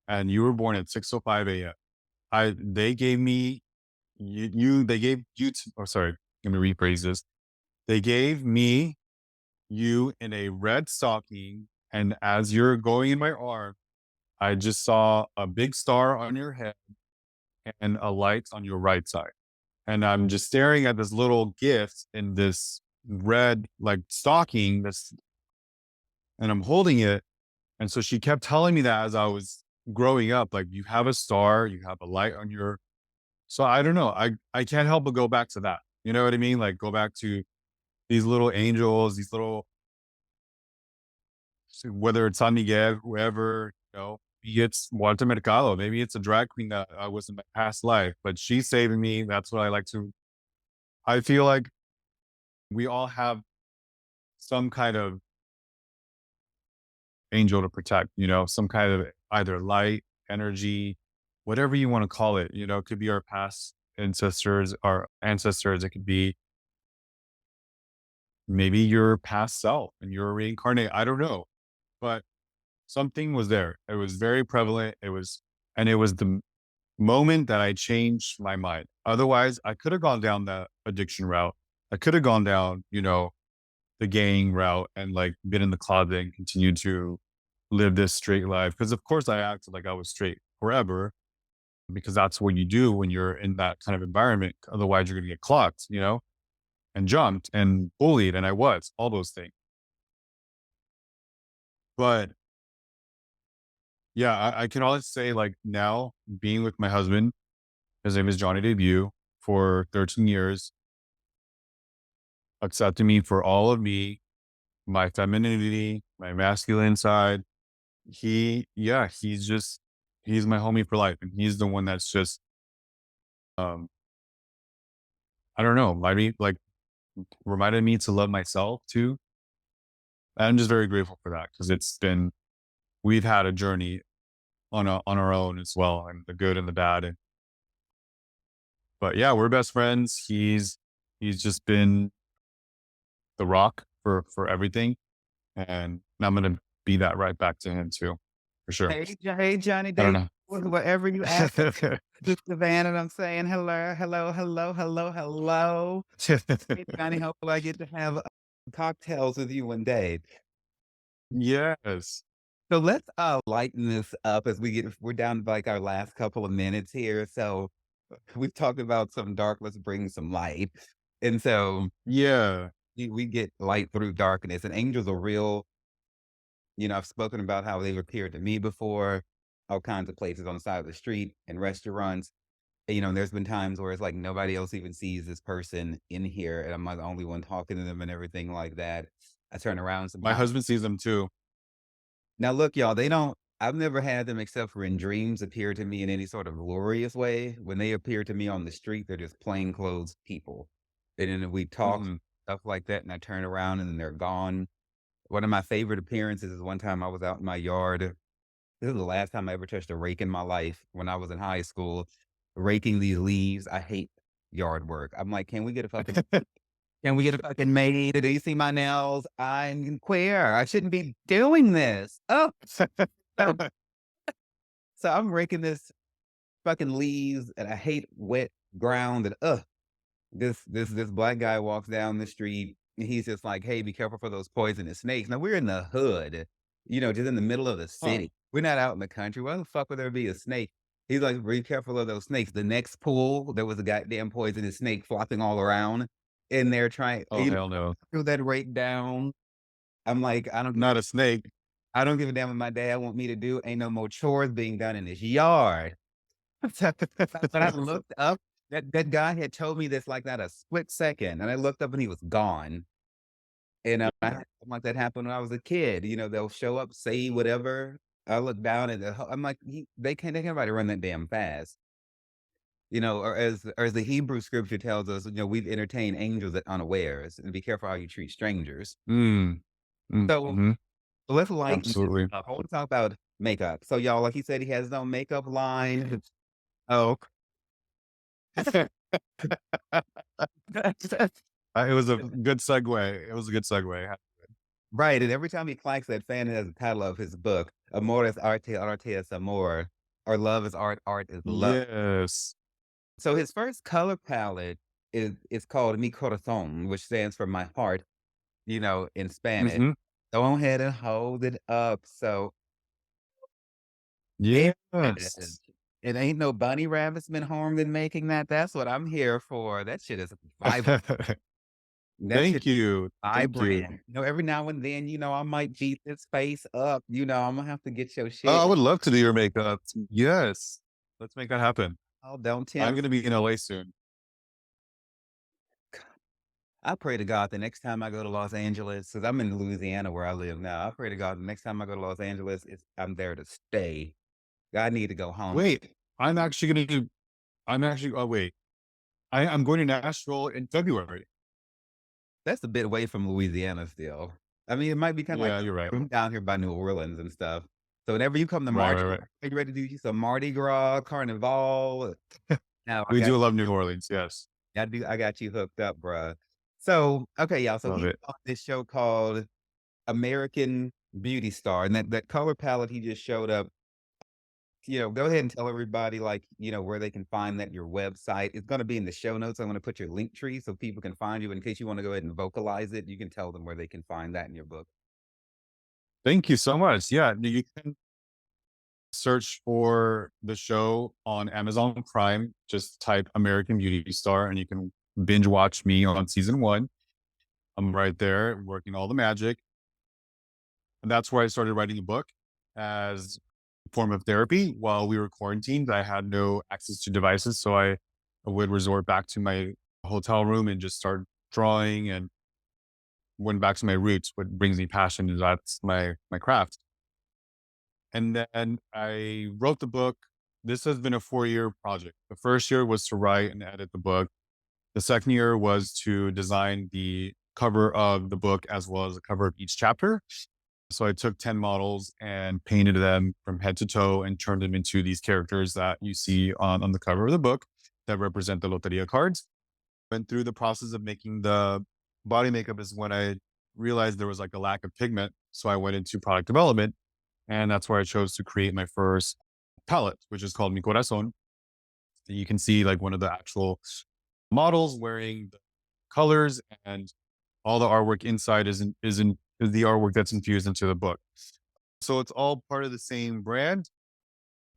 and you were born at 6:05 a.m. I they gave me they gave you oh sorry, let me rephrase this. They gave me you in a red stocking, and as you're going in my arm, I just saw a big star on your head and a light on your right side. And I'm just staring at this little gift in this red like stocking, this, and I'm holding it. And so she kept telling me that as I was growing up, like, you have a star, you have a light on your, so I don't know. I can't help but go back to that. You know what I mean? Like go back to these little angels, these little, whether it's San Miguel, whoever, maybe it's Muerte Mercado, maybe it's a drag queen that I was in my past life, but she's saving me. That's what I like to, I feel like we all have some kind of angel to protect, some kind of either light, energy, whatever you want to call it. It could be our past ancestors, our ancestors. It could be maybe your past self and you're reincarnate. I don't know. But something was there. It was very prevalent. And it was the moment that I changed my mind. Otherwise, I could have gone down the addiction route. I could have gone down, the gang route and like been in the closet and continued to live this straight life. Cause of course I acted like I was straight forever because that's what you do when you're in that kind of environment. Otherwise you're going to get clocked, and jumped and bullied. And I was all those things. But yeah, I can always say like now being with my husband, his name is Johnny Debut, for 13 years, accepting me for all of me, my femininity, my masculine side. He's my homie for life. And he's the one that's just, um, I don't know, reminded me to love myself too. I'm just very grateful for that because we've had a journey on our own as well, and the good and the bad. But yeah, we're best friends. He's just been the rock for everything, and I'm gonna be that right back to him too, for sure. Hey, Johnny I don't Day, know. whatever you ask, just Savannah, and I'm saying hello, hello, hello, hello, hello. Hey, Johnny, hopefully I get to have cocktails with you one day. Yes. So let's lighten this up as we're down to like our last couple of minutes here. So we've talked about some dark, let's bring some light. And so Yeah. we get light through darkness, and angels are real. I've spoken about how they've appeared to me before, all kinds of places on the side of the street and restaurants. And there's been times where it's like nobody else even sees this person in here, and I'm like the only one talking to them and everything like that. I turn around My sometimes. husband sees them too. Now, look, y'all, they don't, I've never had them except for in dreams appear to me in any sort of glorious way. When they appear to me on the street, they're just plain clothes people. And then we talk, Mhm. stuff like that, and I turn around and then they're gone. One of my favorite appearances is one time I was out in my yard. This is the last time I ever touched a rake in my life when I was in high school, raking these leaves. I hate yard work. I'm like, can we get a fucking maid? Do you see my nails? I'm queer. I shouldn't be doing this. Oh, so, so I'm raking this fucking leaves and I hate wet ground and this black guy walks down the street and he's just like, "Hey, be careful for those poisonous snakes." Now we're in the hood, just in the middle of the Huh. city. We're not out in the country. Why the fuck would there be a snake? He's like, "Be careful of those snakes." The next pool, there was a goddamn poisonous snake flopping all around in there trying, Oh, hell no. threw that rake down. I'm like, Not a snake. I don't give a damn what my dad want me to do. Ain't no more chores being done in this yard. But I looked up, that guy had told me this like that a split second, and I looked up and he was gone. And, I had something like that happened when I was a kid. They'll show up, say whatever. I look down at I'm like, they can't nobody run that damn fast. Or as the Hebrew scripture tells us, we've entertained angels at unawares, and be careful how you treat strangers. Mm. So Mhm. let's lighten this Absolutely. up. I want to talk about makeup. So y'all, like he said, he has his own makeup line. Oh, It was a good segue. It was a good segue. Right, and every time he clanks that fan has the title of his book, Amor es arte, arte es amor, or Love is art, art is love. Yes. So his first color palette is called Mi Corazón, which stands for my heart, in Spanish. Mhm. Go ahead and hold it up. So there it is. Yes. It ain't no bunny rabbit's been harmed in making that. That's what I'm here for. That shit is vibrant. That shit Thank you. Thank you. vibrant. Every now and then, I might beat this face up. I'm gonna have to get your Oh, I shit. would love to do your makeup. Yes. Let's make that happen. Oh, don't I'm tempt. gonna be in LA soon. I pray to God the next time I go to Los Angeles, because I'm in Louisiana where I live now. I pray to God the next time I go to Los Angeles, I'm there to stay. I need to go home. Wait, I'm actually gonna do I'm actually oh wait. I'm going to Nashville in February. That's a bit away from Louisiana still. I mean, it might be kind of like Yeah, you're right. I'm down here by New Orleans and stuff. So whenever you come to Right, Mardi right, Gras, right. are you ready to do you some Mardi Gras, Carnival? Now I We got do love New Orleans, yes. I got you hooked up, bruh. So, okay, y'all. So Love he's it. on this show called American Beauty Star, and that color palette he just showed up. Go ahead and tell everybody, like, where they can find that your website. It's going to be in the show notes. I'm going to put your link tree so people can find you in case you want to go ahead and vocalize it. You can tell them where they can find that in your book. Thank you so much. Yeah, you can search for the show on Amazon Prime. Just type American Beauty Star and you can binge watch me on season 1. I'm right there working all the magic. And that's where I started writing a book as a form of therapy while we were quarantined. I had no access to devices, so I would resort back to my hotel room and just start drawing and went back to my roots. What brings me passion is that's my craft. And then I wrote the book. This has been a 4-year project. The first year was to write and edit the book. The second year was to design the cover of the book as well as the cover of each chapter. So I took 10 models and painted them from head to toe and turned them into these characters that you see on the cover of the book that represent the Loteria cards. Went through the process of making the body makeup is when I realized there was like a lack of pigment. So I went into product development. And that's where I chose to create my first palette, which is called Mi Corazon. You can see like one of the actual models wearing the colors and all the artwork inside is the artwork that's infused into the book. So it's all part of the same brand.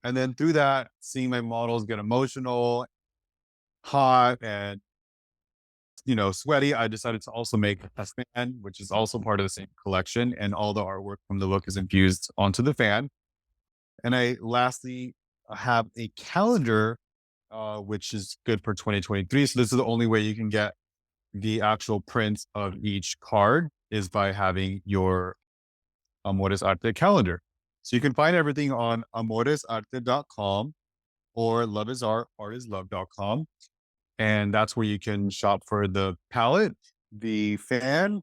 And then through that, seeing my models get emotional, hot, and sweaty, I decided to also make a fan, which is also part of the same collection. And all the artwork from the book is infused onto the fan. And I lastly have a calendar, which is good for 2023. So this is the only way you can get the actual print of each card is by having your Amores Arte calendar. So you can find everything on amoresarte.com or loveisart.artislove.com. And that's where you can shop for the palette, the fan,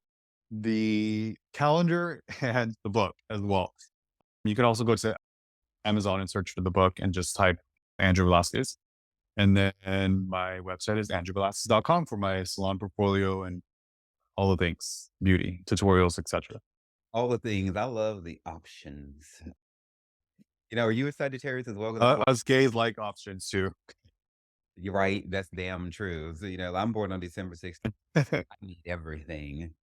the calendar, and the book as well. You can also go to Amazon and search for the book and just type Andrew Velasquez. And then my website is andrewvelasquez.com for my salon portfolio and all the things, beauty, tutorials, etc. All the things. I love the options. Are you a Sagittarius as well? 'Cause I feel like Us gays like options too. you're right. That's damn true. So, I'm born on December 16th. I need everything.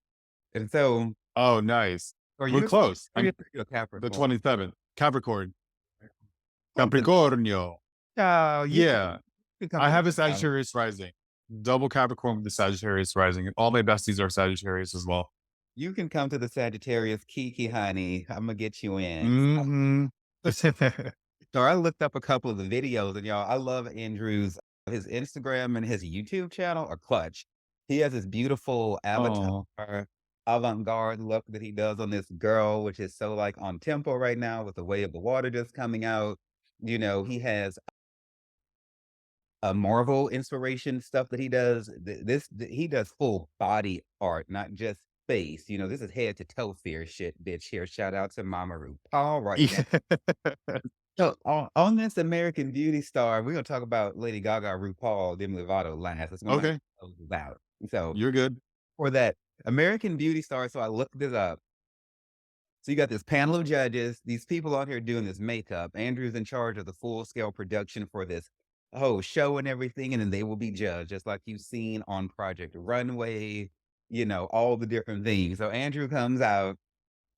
And so, Oh, nice. are We're you a close. I'm Sagittarius or you a the Capricorn? 27th. Capricorn. Come to Capricornio. no, Yeah. you can come I to the have a house. Sagittarius rising. Double Capricorn with the Sagittarius rising. All my besties are Sagittarius as well. You can come to the Sagittarius Kiki, honey. Imma get you in. Hmm. So I looked up a couple of the videos and y'all, I love Andrew's his Instagram and his YouTube channel are clutch. He has this beautiful Oh, avatar, avant-garde look that he does on this girl, which is so like on tempo right now with the way of the water just coming out. He has a Marvel inspiration stuff that he does. He does full body art, not just face. You know, this is head to toe fear shit, bitch. Here, shout out to Mama RuPaul right now. Yeah. So on this American Beauty star, we're gonna talk about Lady Gaga, RuPaul, Demi Lovato last. That's gonna Okay, close this out. So you're good. for that American Beauty star, so I looked this up. So you got this panel of judges, these people out here doing this makeup. Andrew's in charge of the full scale production for this whole show and everything, and then they will be judged, just like you've seen on Project Runway, you know, all the different things. So Andrew comes out,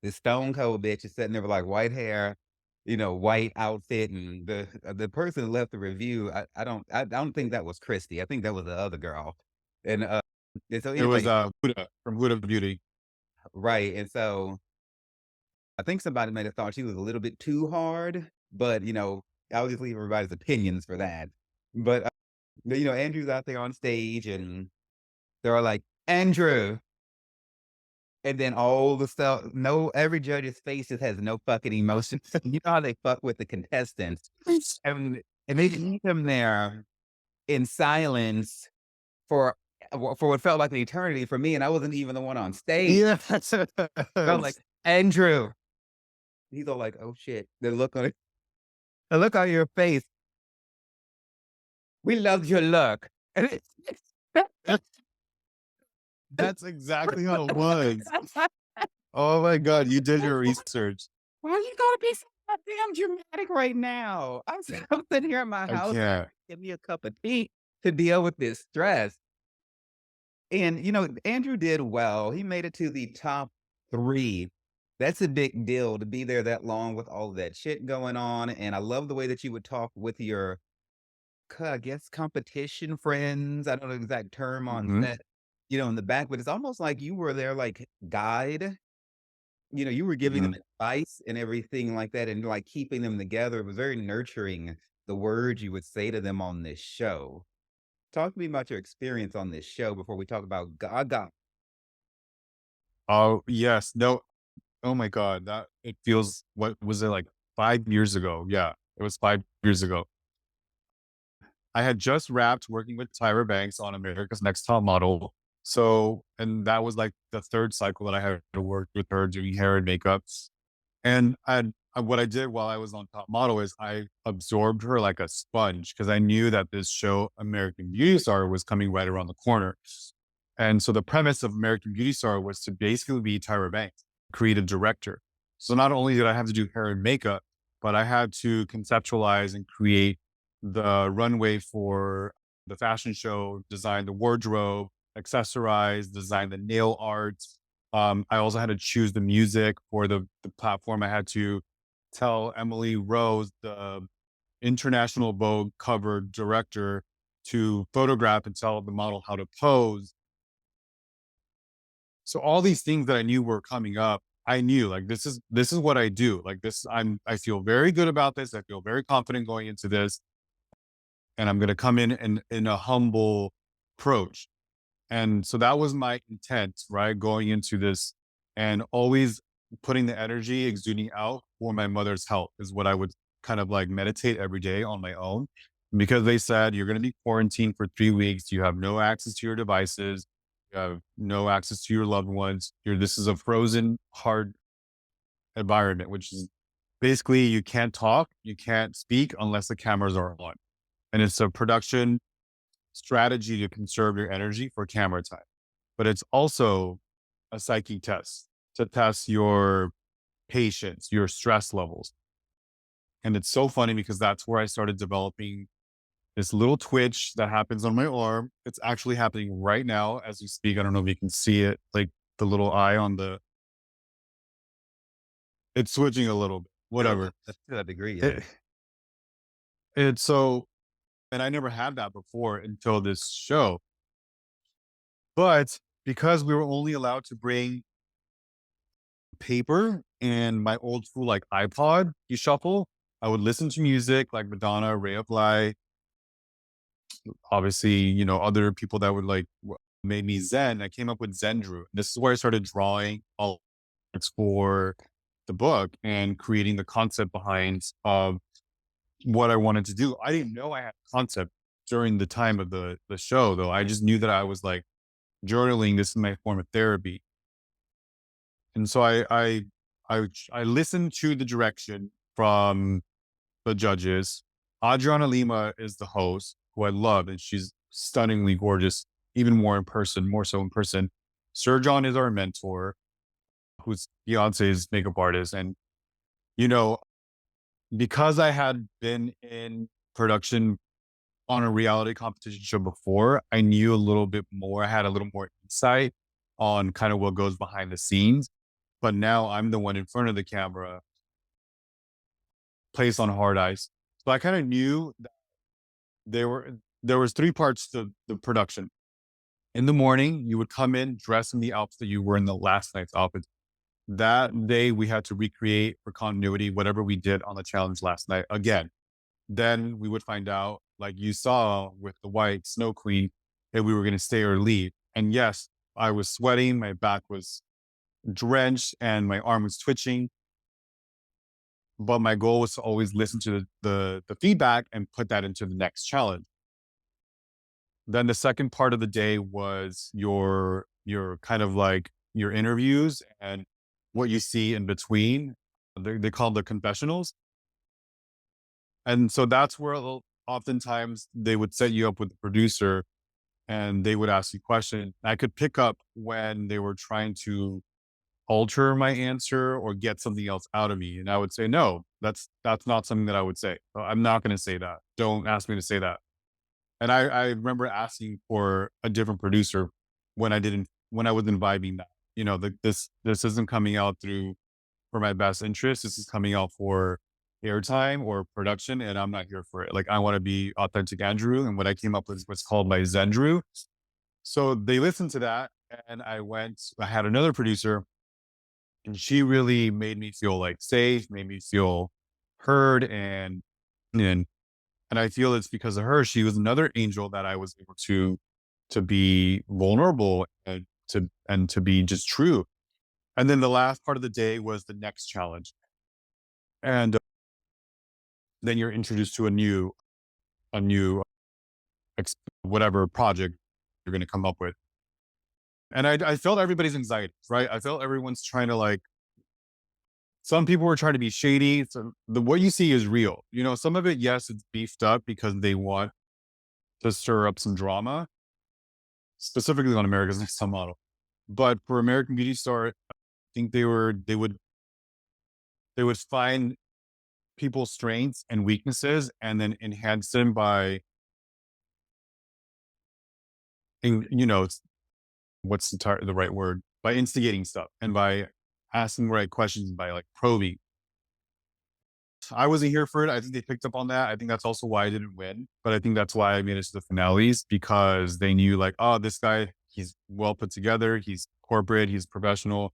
this stone cold bitch is sitting there with like white hair, you know, white outfit, and the person who left the review, I don't think that was Christy. I think that was the other girl. And so It was, anyway, Huda from Huda Beauty. right. And so I think somebody might have thought she was a little bit too hard, but, you know, I'll just leave everybody's opinions for that. But, you know, Andrew's out there on stage and they're all like, "Andrew," and then all the stuff no, every judge's face just has no fucking emotion. You know how they fuck with the contestants, and they leave them there in silence for for what felt like an eternity for me, and I wasn't even the one on stage. Yeah. I was like, "Andrew." He's all like, "Oh, shit." The look on your face, "We loved your look." And That's exactly how it was. Oh my god, you did your research. why are you gonna be so goddamn dramatic right now? I'm sitting here in my I house, can't. give me a cup of tea to deal with this stress. And, you know, Andrew did well. He made it to the top 3. That's a big deal to be there that long with all of that shit going on, and I love the way that you would talk with your I guess, competition friends. I don't know the exact term on Mhm, set, you know, in the back, but it's almost like you were their, like, guide. You know, you were giving them mhm. advice and everything like that and, like, keeping them together. It was very nurturing, the words you would say to them on this show. Talk to me about your experience on this show before we talk about Gaga. Oh, yes. No, oh my god, that it feels what was it, like, 5 years ago? Yeah, it was 5 years ago. I had just wrapped working with Tyra Banks on America's Next Top Model. So and that was, like, the 3rd cycle that I had to work with her doing hair and makeup. And what I did while I was on Top Model is I absorbed her like a sponge because I knew that this show, American Beauty Star, was coming right around the corner. And so the premise of American Beauty Star was to basically be Tyra Banks, creative director. So not only did I have to do hair and makeup, but I had to conceptualize and create the runway for the fashion show, design the wardrobe, accessorize, design the nail art. I also had to choose the music for the platform. I had to tell Emily Rose, the International Vogue cover director, to photograph and tell the model how to pose. So all these things that I knew were coming up, I knew like this is what I do. Like this, I feel very good about this. I feel very confident going into this, and I'm going to come in a humble approach. And so that was my intent, right? Going into this and always putting the energy exuding out for my mother's health is what I would kind of like meditate every day on my own. Because they said you're going to be quarantined for 3 weeks. You have no access to your devices. You have no access to your loved ones. This is a frozen, hard environment, which is basically you can't talk, you can't speak unless the cameras are on. And it's a production strategy to conserve your energy for camera time. But it's also a psyche test to test your patience, your stress levels. And it's so funny because that's where I started developing this little twitch that happens on my arm. It's actually happening right now as we speak. I don't know if you can see it, like the little eye on it's switching a little bit, whatever. To that degree, yeah. It, it's so, and I never had that before until this show. But because we were only allowed to bring paper and my old school like iPod, you shuffle, I would listen to music like Madonna, Ray of Light, obviously, other people that would like made me Zen. I came up with Zen Drew. This is where I started drawing all for the book and creating the concept behind what I wanted to do. I didn't know I had a concept during the time of the show though. I just knew that I was like journaling. This is my form of therapy. And so I listened to the direction from the judges. Adriana Lima is the host, who I love, and she's stunningly gorgeous, even more in person, more so in person. Sir John is our mentor, who's Beyonce's makeup artist. And, you know, because I had been in production on a reality competition show before, I knew a little bit more. I had a little more insight on kind of what goes behind the scenes. But now I'm the one in front of the camera, placed on hard ice. So I kind of knew that there was three parts to the production. In the morning, you would come in dressed in the outfit that you were in the last night's outfit. That day, we had to recreate for continuity whatever we did on the challenge last night again. Then we would find out, like you saw with the white snow queen, if we were going to stay or leave. And yes, I was sweating, my back was drenched, and my arm was twitching. But my goal was to always listen to the feedback and put that into the next challenge. Then the second part of the day was your kind of like your interviews and what you see in between. They call the confessionals. And so that's where oftentimes they would set you up with the producer and they would ask you questions. I could pick up when they were trying to alter my answer or get something else out of me. And I would say, no, that's not something that I would say. I'm not going to say that. Don't ask me to say that. And I remember asking for a different producer when I wasn't vibing that. This isn't coming out through for my best interest. This is coming out for airtime or production, and I'm not here for it. Like I want to be authentic Andrew, and what I came up with is what's called my Zendrew. So they listened to that, and I had another producer, and she really made me feel like safe, made me feel heard, and and I feel it's because of her. She was another angel that I was able to be vulnerable and to be just true. And then the last part of the day was the next challenge. And then you're introduced to a new whatever project you're going to come up with. And I felt everybody's anxiety, right? I felt everyone's trying to like, some people were trying to be shady. So what you see is real. Some of it, yes, it's beefed up because they want to stir up some drama, specifically on America's Next Top Model. But for American Beauty Star, I think they would find people's strengths and weaknesses and then enhance them by, what's the right word? By instigating stuff and by asking the right questions, by like probing. I wasn't here for it. I think they picked up on that. I think that's also why I didn't win. But I think that's why I made it to the finales, because they knew like, oh, this guy, he's well put together, he's corporate, he's professional.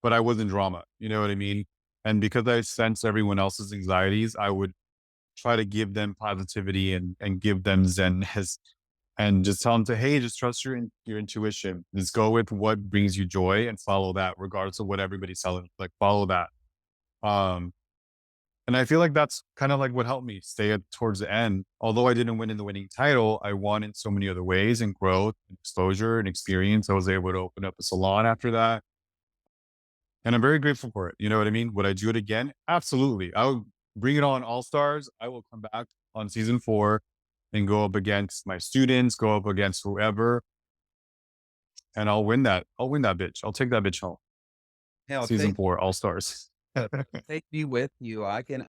But I wasn't drama. You know what I mean? And because I sense everyone else's anxieties, I would try to give them positivity and give them zen and just tell them to, hey, just trust your intuition. Just go with what brings you joy and follow that, regardless of what everybody's telling. Like follow that. Um, and I feel like that's kind of like what helped me stay towards the end. Although I didn't win in the winning title, I won in so many other ways, and growth and exposure and experience. I was able to open up a salon after that. And I'm very grateful for it. You know what I mean? Would I do it again? Absolutely. I would bring it on all stars. I will come back on season 4 and go up against my students, go up against whoever, and I'll win that. I'll win that bitch. I'll take that bitch home. Hell, Season 4, all stars. take me with you. I can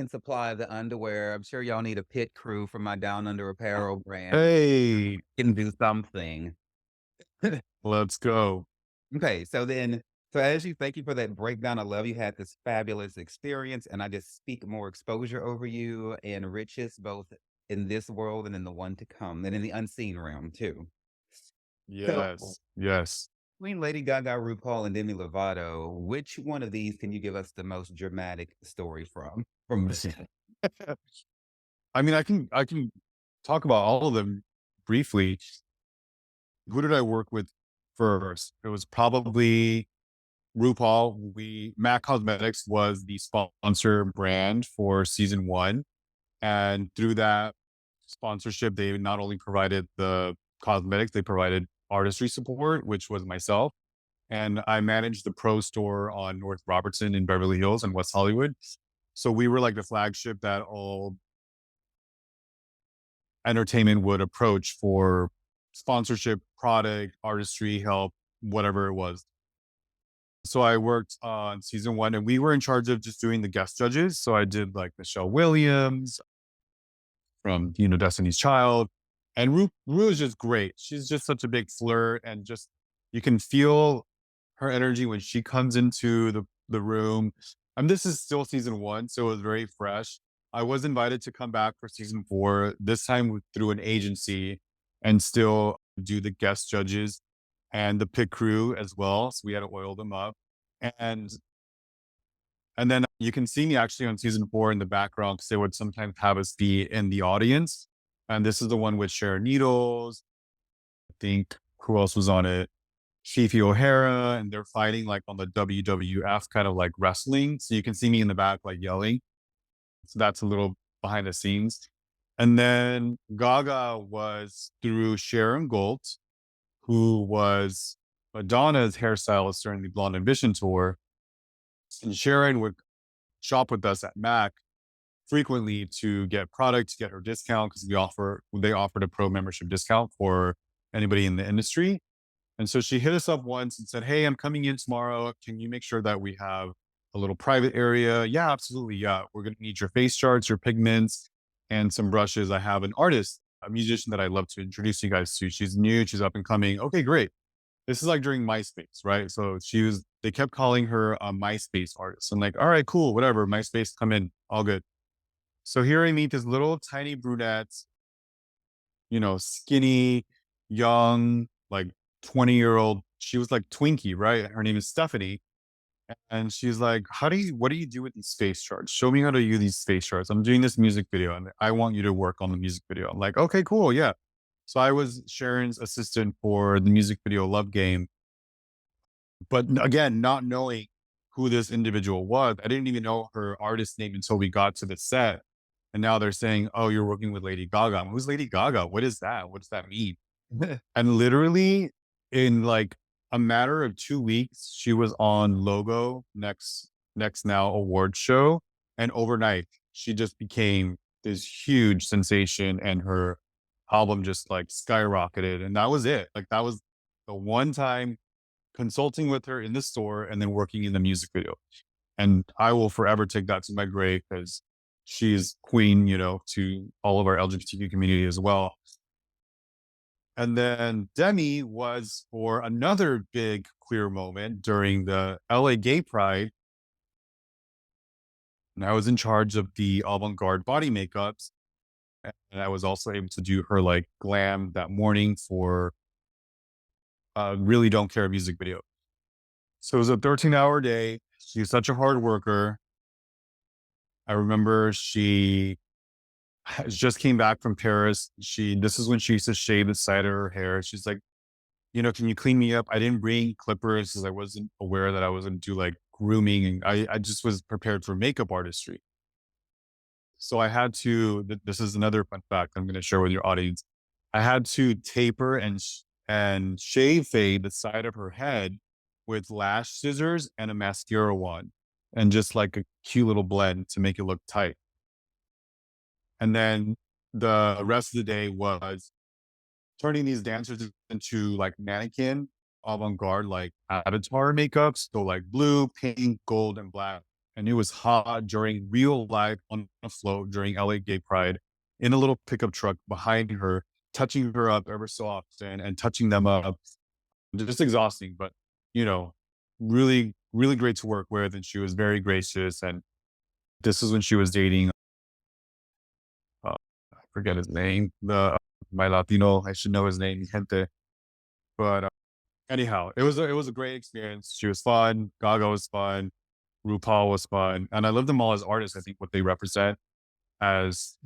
supply the underwear. I'm sure y'all need a pit crew for my Down Under apparel brand. Hey, Can do something. let's go. Okay, so as you thank you for that breakdown. I love you had this fabulous experience, and I just speak more exposure over you and riches both in this world and in the one to come, and in the unseen realm too. So Yes. Yes. between Lady Gaga, RuPaul, and Demi Lovato, which one of these can you give us the most dramatic story from? From I mean, I can talk about all of them briefly. Who did I work with first? It was probably RuPaul. MAC Cosmetics was the sponsor brand for season 1. And through that sponsorship, they not only provided the cosmetics, they provided artistry support, which was myself. and I managed the pro store on North Robertson in Beverly Hills and West Hollywood. So we were like the flagship that all entertainment would approach for sponsorship, product, artistry, help, whatever it was. So I worked on season one, and we were in charge of just doing the guest judges. So I did like Michelle Williams from Destiny's Child, and Ru is just great. She's just such a big flirt, and just you can feel her energy when she comes into the room. And this is still season one, so it was very fresh. I was invited to come back for season four, this time through an agency, and still do the guest judges and the pit crew as well. So we had to oil them up. And and then you can see me actually on season four in the background because they would sometimes have us be in the audience. And this is the one with Sharon Needles. I think who else was on it? Fifi O'Hara, and they're fighting like on the WWF kind of like wrestling. So you can see me in the back like yelling. So that's a little behind the scenes. And then Gaga was through Sharon Gold, who was Madonna's hairstylist during the Blonde Ambition tour. And Sharon would shop with us at Mac frequently to get product, to get her discount because they offered a pro membership discount for anybody in the industry. And so she hit us up once and said, "Hey, I'm coming in tomorrow. Can you make sure that we have a little private area?" "Yeah, absolutely. Yeah, we're going to need your face charts, your pigments, and some brushes. I have an artist, a musician that I'd love to introduce you guys to. She's new, she's up and coming." Okay, great. This is like during MySpace, right? So they kept calling her a MySpace artist. I'm like, all right, cool, whatever. MySpace, come in, all good. So here I meet this little tiny brunette, skinny, young, like 20-year-old. She was like Twinkie, right? Her name is Stephanie. And she's like, what do you do with these face charts? Show me how to use these face charts. I'm doing this music video and I want you to work on the music video. I'm like, okay, cool. Yeah. So I was Sharon's assistant for the music video Love Game. But again, not knowing who this individual was, I didn't even know her artist name until we got to the set. And now they're saying, "Oh, you're working with Lady Gaga." Who's Lady Gaga? What is that? What does that mean? And literally, in like a matter of 2 weeks, she was on Logo Next Now award show, and overnight she just became this huge sensation, and her album just like skyrocketed. And that was it. Like that was the one time consulting with her in the store and then working in the music video. And I will forever take that to my grave because she's queen, to all of our LGBTQ community as well. And then Demi was for another big queer moment during the LA Gay Pride. And I was in charge of the avant garde body makeups. And I was also able to do her like glam that morning for Really Don't Care music video. So it was a 13-hour day. She's such a hard worker. I remember she just came back from Paris. This is when she used to shave the side of her hair. She's like, "Can you clean me up?" I didn't bring clippers because I wasn't aware that I was going to do like grooming. And I just was prepared for makeup artistry. So I had to, this is another fun fact I'm going to share with your audience. I had to taper and shave fade the side of her head with lash scissors and a mascara wand and just like a cute little blend to make it look tight. And then the rest of the day was turning these dancers into like mannequin avant-garde, like avatar makeups. So like blue, pink, gold, and black. And it was hot during real life on a float during LA Gay Pride in a little pickup truck behind her, touching her up ever so often and touching them up. Just exhausting, but you know, really, really great to work with. And she was very gracious. And this is when she was dating I forget his name. My Latino, I should know his name, Gente. But anyhow, it was a great experience. She was fun. Gaga was fun. RuPaul was fun, and I love them all as artists. I think what they represent as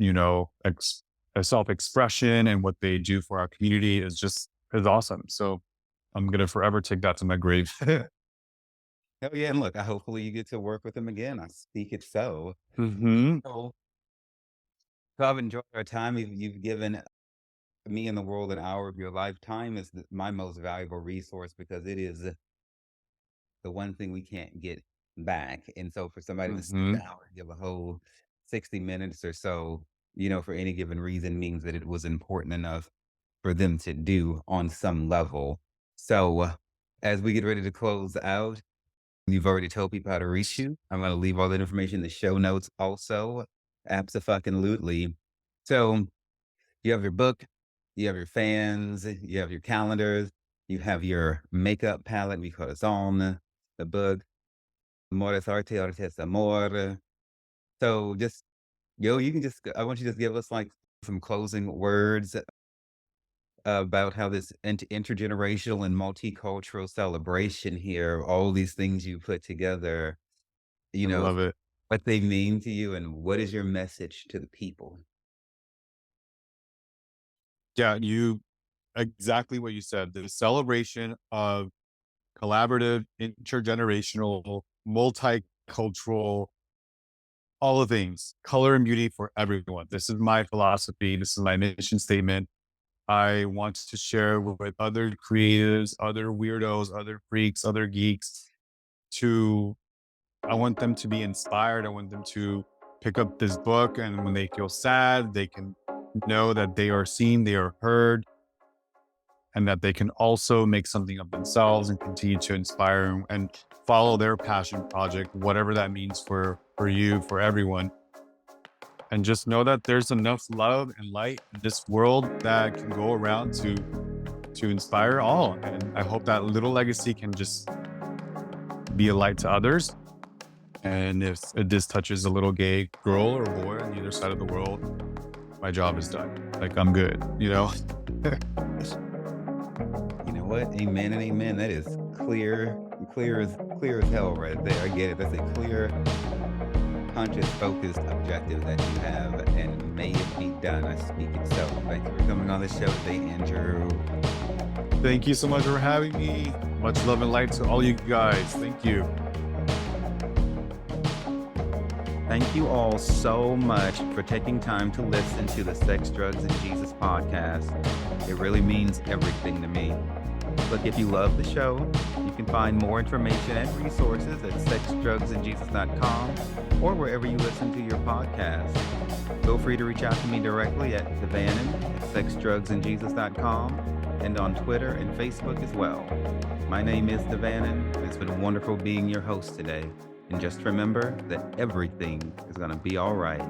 as self expression and what they do for our community is awesome. So I'm gonna forever take that to my grave. Hell yeah, and look, I hopefully you get to work with them again. I speak it so. Hmm. So so I've enjoyed our time. You've given me and the world an hour of your lifetime is my most valuable resource because it is the one thing we can't get back. And so for somebody to sit Mhm. down and give a whole 60 minutes or so, for any given reason means that it was important enough for them to do on some level. So as we get ready to close out, you've already told people how to reach you. I'm going to leave all that information in the show notes also. Abso-fucking-lutely. So you have your book, you have your fans, you have your calendars, you have your makeup palette because on the book, Amores Arte, Arte es Amor. So just, you can just, I want you to just give us like some closing words about how this intergenerational and multicultural celebration here, all these things you put together, you I know, love it. what they mean to you and what is your message to the people? Yeah, you exactly what you said. The celebration of collaborative, intergenerational, multicultural, all the things, color and beauty for everyone. This is my philosophy. This is my mission statement. I want to share with other creatives, other weirdos, other freaks, other geeks to, I want them to be inspired. I want them to pick up this book. And when they feel sad, they can know that they are seen, they are heard, and that they can also make something of themselves and continue to inspire and follow their passion project, whatever that means for you, for everyone. And just know that there's enough love and light in this world that can go around to inspire all. And I hope that little legacy can just be a light to others. And if this touches a little gay girl or boy on the other side of the world, my job is done. Like I'm good, you know? You know what? Amen and amen. That is clear as hell right there. I get it. That's a clear, conscious, focused objective that you have, and may it be done. I speak it so. Thank you for coming on the show today, Andrew. Thank you so much for having me. Much love and light to all you guys. Thank you. Thank you all so much for taking time to listen to the Sex, Drugs, and Jesus podcast. It really means everything to me. Look, if you love the show, you can find more information and resources at sexdrugsandjesus.com or wherever you listen to your podcast. Feel free to reach out to me directly at Devanin at sexdrugsandjesus.com and on Twitter and Facebook as well. My name is Devanin. It's been wonderful being your host today. And just remember that everything is going to be all right.